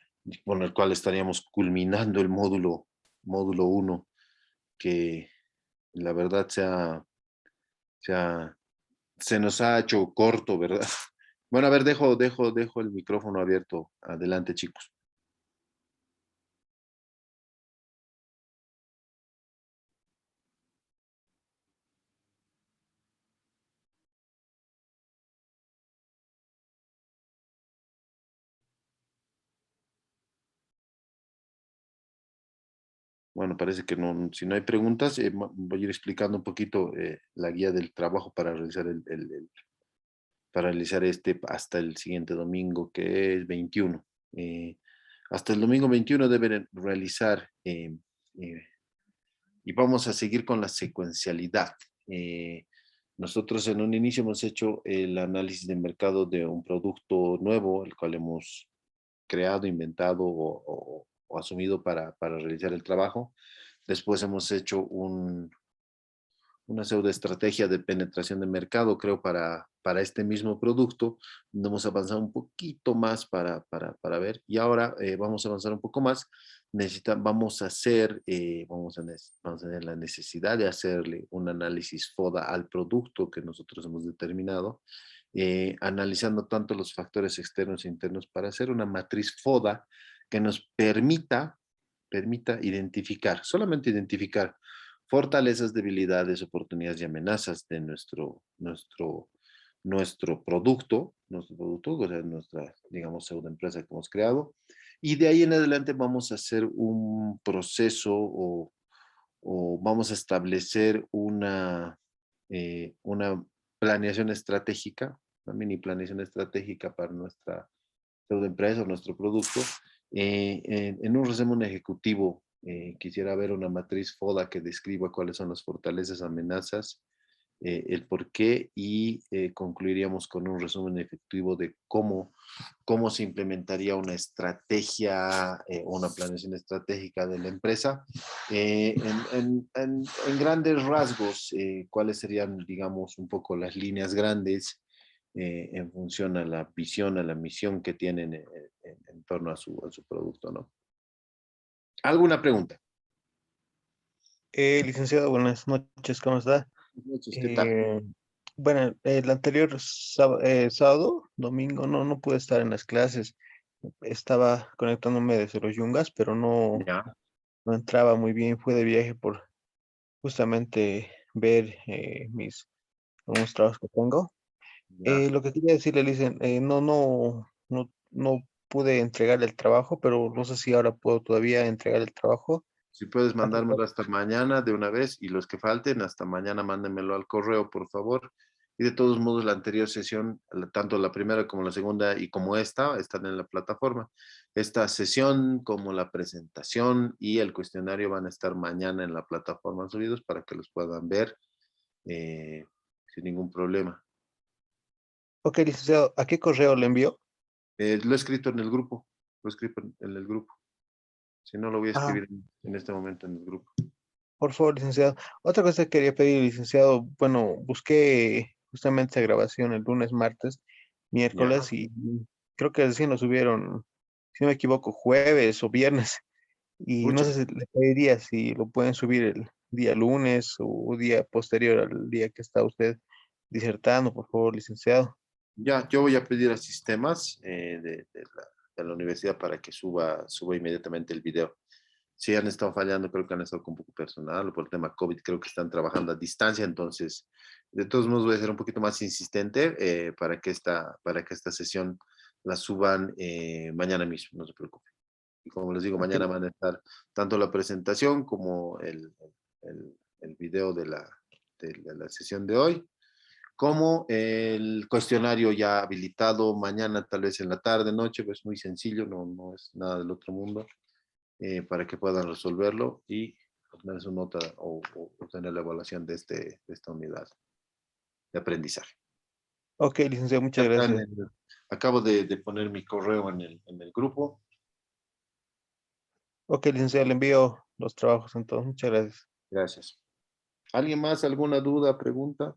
[SPEAKER 1] cual estaríamos culminando el módulo 1, que la verdad se nos ha hecho corto, ¿verdad? Bueno, a ver, dejo el micrófono abierto. Adelante, chicos. Bueno, parece que no, si no hay preguntas, voy a ir explicando un poquito la guía del trabajo para realizar para realizar hasta el siguiente domingo, que es 21. Hasta el domingo 21 deben realizar, eh, y vamos a seguir con la secuencialidad. Nosotros en un inicio hemos hecho el análisis de mercado de un producto nuevo, el cual hemos creado, inventado o asumido para realizar el trabajo. Después hemos hecho una pseudoestrategia de penetración de mercado, creo, para este mismo producto. Hemos avanzado un poquito más para ver, y ahora vamos a avanzar un poco más. Vamos a tener la necesidad de hacerle un análisis FODA al producto que nosotros hemos determinado, analizando tanto los factores externos e internos para hacer una matriz FODA que nos permita identificar, solamente identificar fortalezas, debilidades, oportunidades y amenazas de nuestro producto, o sea, nuestra, digamos, pseudoempresa que hemos creado. Y de ahí en adelante vamos a hacer un proceso o vamos a establecer una planeación estratégica, una mini planeación estratégica para nuestra pseudoempresa o nuestro producto. En un resumen ejecutivo, quisiera ver una matriz FODA que describa cuáles son las fortalezas, amenazas, el por qué, y concluiríamos con un resumen efectivo de cómo se implementaría una estrategia o una planeación estratégica de la empresa. En grandes rasgos, cuáles serían, digamos, un poco las líneas grandes en función a la visión, a la misión que tienen en torno a su producto, ¿no? ¿Alguna pregunta?
[SPEAKER 2] Licenciado, buenas noches, ¿cómo está?
[SPEAKER 1] Muchos, ¿qué tal?
[SPEAKER 2] Eh, bueno, el anterior sábado, domingo, no pude estar en las clases. Estaba conectándome desde los Yungas, pero
[SPEAKER 1] Ya,
[SPEAKER 2] no entraba muy bien. Fue de viaje por justamente ver algunos trabajos que tengo.
[SPEAKER 1] ya.
[SPEAKER 2] Lo que quería decirle, Licen, no pude entregar el trabajo, pero no sé si ahora puedo todavía entregar el trabajo.
[SPEAKER 1] Si puedes
[SPEAKER 2] Aquí
[SPEAKER 1] mandármelo hasta mañana de una vez, y los que falten hasta mañana mándenmelo al correo, por favor. Y de todos modos, la anterior sesión, tanto la primera como la segunda y como esta, están en la plataforma. Esta sesión como la presentación y el cuestionario van a estar mañana en la plataforma subidos para que los puedan ver eh, sin ningún problema.
[SPEAKER 2] Ok, licenciado, ¿a qué correo le envió?
[SPEAKER 1] Lo he escrito en el grupo, lo he escrito en el grupo. Si no, lo voy a
[SPEAKER 2] Ah,
[SPEAKER 1] escribir en este momento en el grupo.
[SPEAKER 2] por favor, licenciado. Otra cosa que quería pedir, licenciado, bueno, busqué justamente esa grabación el lunes, martes,
[SPEAKER 1] ¿Ya?
[SPEAKER 2] miércoles y creo que recién lo subieron, si no me equivoco, jueves o viernes. Y no
[SPEAKER 1] Pucha,
[SPEAKER 2] sé si le pediría si lo pueden subir el día lunes o día posterior al día que está usted disertando, por favor, licenciado.
[SPEAKER 1] ya, yo voy a pedir a sistemas de la universidad para que suba inmediatamente el video. Si han estado fallando, creo que han estado con poco personal, o por el tema COVID, creo que están trabajando a distancia. Entonces, de todos modos voy a ser un poquito más insistente para que esta sesión la suban mañana mismo, no se preocupe. Y como les digo,
[SPEAKER 2] Ok,
[SPEAKER 1] mañana van a estar tanto la presentación como el video de la sesión de hoy, como el cuestionario ya habilitado mañana, tal vez en la tarde, noche, pues muy sencillo, no es nada del otro mundo, para que puedan resolverlo y obtener su nota o obtener la evaluación de esta unidad de aprendizaje.
[SPEAKER 2] Ok, licenciado,
[SPEAKER 1] Ya
[SPEAKER 2] muchas
[SPEAKER 1] está
[SPEAKER 2] gracias.
[SPEAKER 1] acabo de poner mi correo en el grupo.
[SPEAKER 2] Ok, licenciado, le envío los trabajos entonces. Muchas gracias.
[SPEAKER 1] Gracias. ¿Alguien más? ¿Alguna duda, pregunta?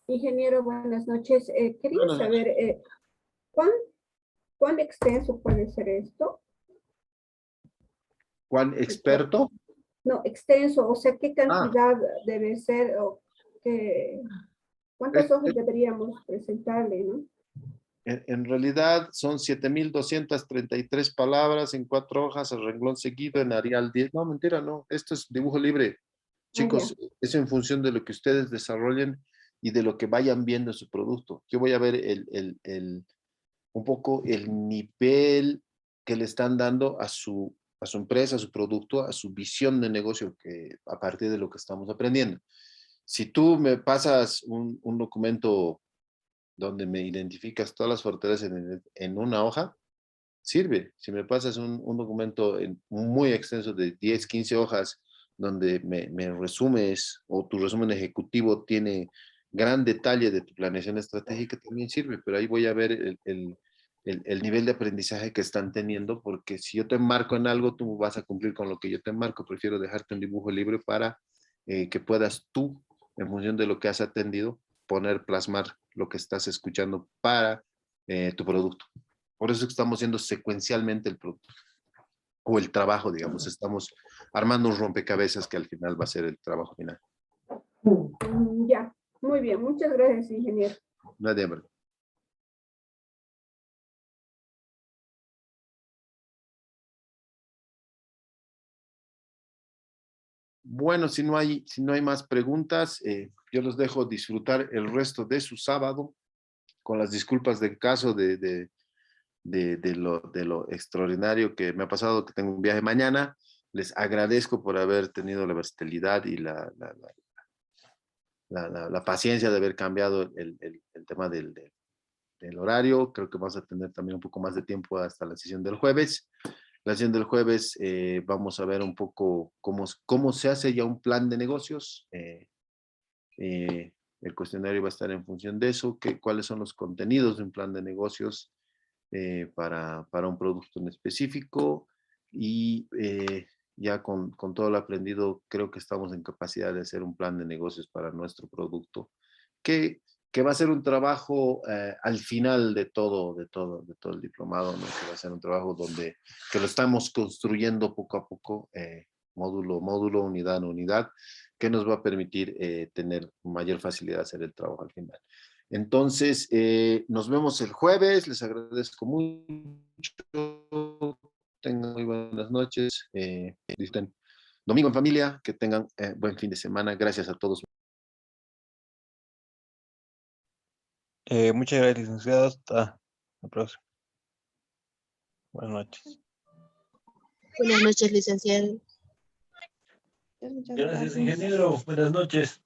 [SPEAKER 3] Ingeniero, buenas noches. Quería
[SPEAKER 1] Buenas noches.
[SPEAKER 3] saber ¿cuán, cuán extenso puede ser esto?
[SPEAKER 1] ¿Cuál experto?
[SPEAKER 3] No, extenso, o sea, ¿qué
[SPEAKER 1] Ah,
[SPEAKER 3] cantidad debe ser o qué, cuántas
[SPEAKER 1] es-
[SPEAKER 3] hojas
[SPEAKER 1] es-
[SPEAKER 3] deberíamos presentarle, no?
[SPEAKER 1] en realidad son 7.233 palabras en 4 hojas, el renglón seguido en Arial 10. No, mentira, no. Esto es dibujo libre.
[SPEAKER 3] Ah, ya.
[SPEAKER 1] Chicos, es en función de lo que ustedes desarrollen y de lo que vayan viendo en su producto. Yo voy a ver un poco el nivel que le están dando a su empresa, a su producto, a su visión de negocio, que a partir de lo que estamos aprendiendo. Si tú me pasas un documento donde me identificas todas las fortalezas en una hoja, sirve. Si me pasas un documento muy extenso de 10, 15 hojas, donde me resumes o tu resumen ejecutivo tiene gran detalle de tu planeación estratégica, también sirve, pero ahí voy a ver el nivel de aprendizaje que están teniendo, porque si yo te marco en algo, tú vas a cumplir con lo que yo te marco. Prefiero dejarte un dibujo libre para que puedas tú, en función de lo que has atendido, plasmar lo que estás escuchando para tu producto. Por eso estamos haciendo secuencialmente el producto o el trabajo, digamos. Estamos armando un rompecabezas que al final va a ser el trabajo final.
[SPEAKER 3] Ya, muy bien. Muchas gracias, ingeniero.
[SPEAKER 1] No hay de hambre. Bueno, si no hay más preguntas, yo los dejo disfrutar el resto de su sábado, con las disculpas del caso de lo extraordinario que me ha pasado, que tengo un viaje mañana. Les agradezco por haber tenido la versatilidad y la paciencia de haber cambiado el tema del horario. Creo que vamos a tener también un poco más de tiempo hasta la sesión del jueves. La sesión del jueves vamos a ver un poco cómo se hace ya un plan de negocios. El cuestionario va a estar en función de eso, cuáles son los contenidos de un plan de negocios para un producto en específico y ya con todo lo aprendido, creo que estamos en capacidad de hacer un plan de negocios para nuestro producto, que, que va a ser un trabajo al final de todo el diplomado, ¿no? Que va a ser un trabajo que lo estamos construyendo poco a poco, módulo a módulo, unidad a unidad, que nos va a permitir tener mayor facilidad de hacer el trabajo al final. Entonces, nos vemos el jueves. Les agradezco mucho. Tengan muy buenas noches. Disfruten domingo en familia. Que tengan buen fin de semana. Gracias a todos.
[SPEAKER 2] Muchas gracias, licenciado. Hasta la próxima. Buenas noches.
[SPEAKER 4] Buenas noches, licenciado.
[SPEAKER 5] Gracias, ingeniero. Buenas noches.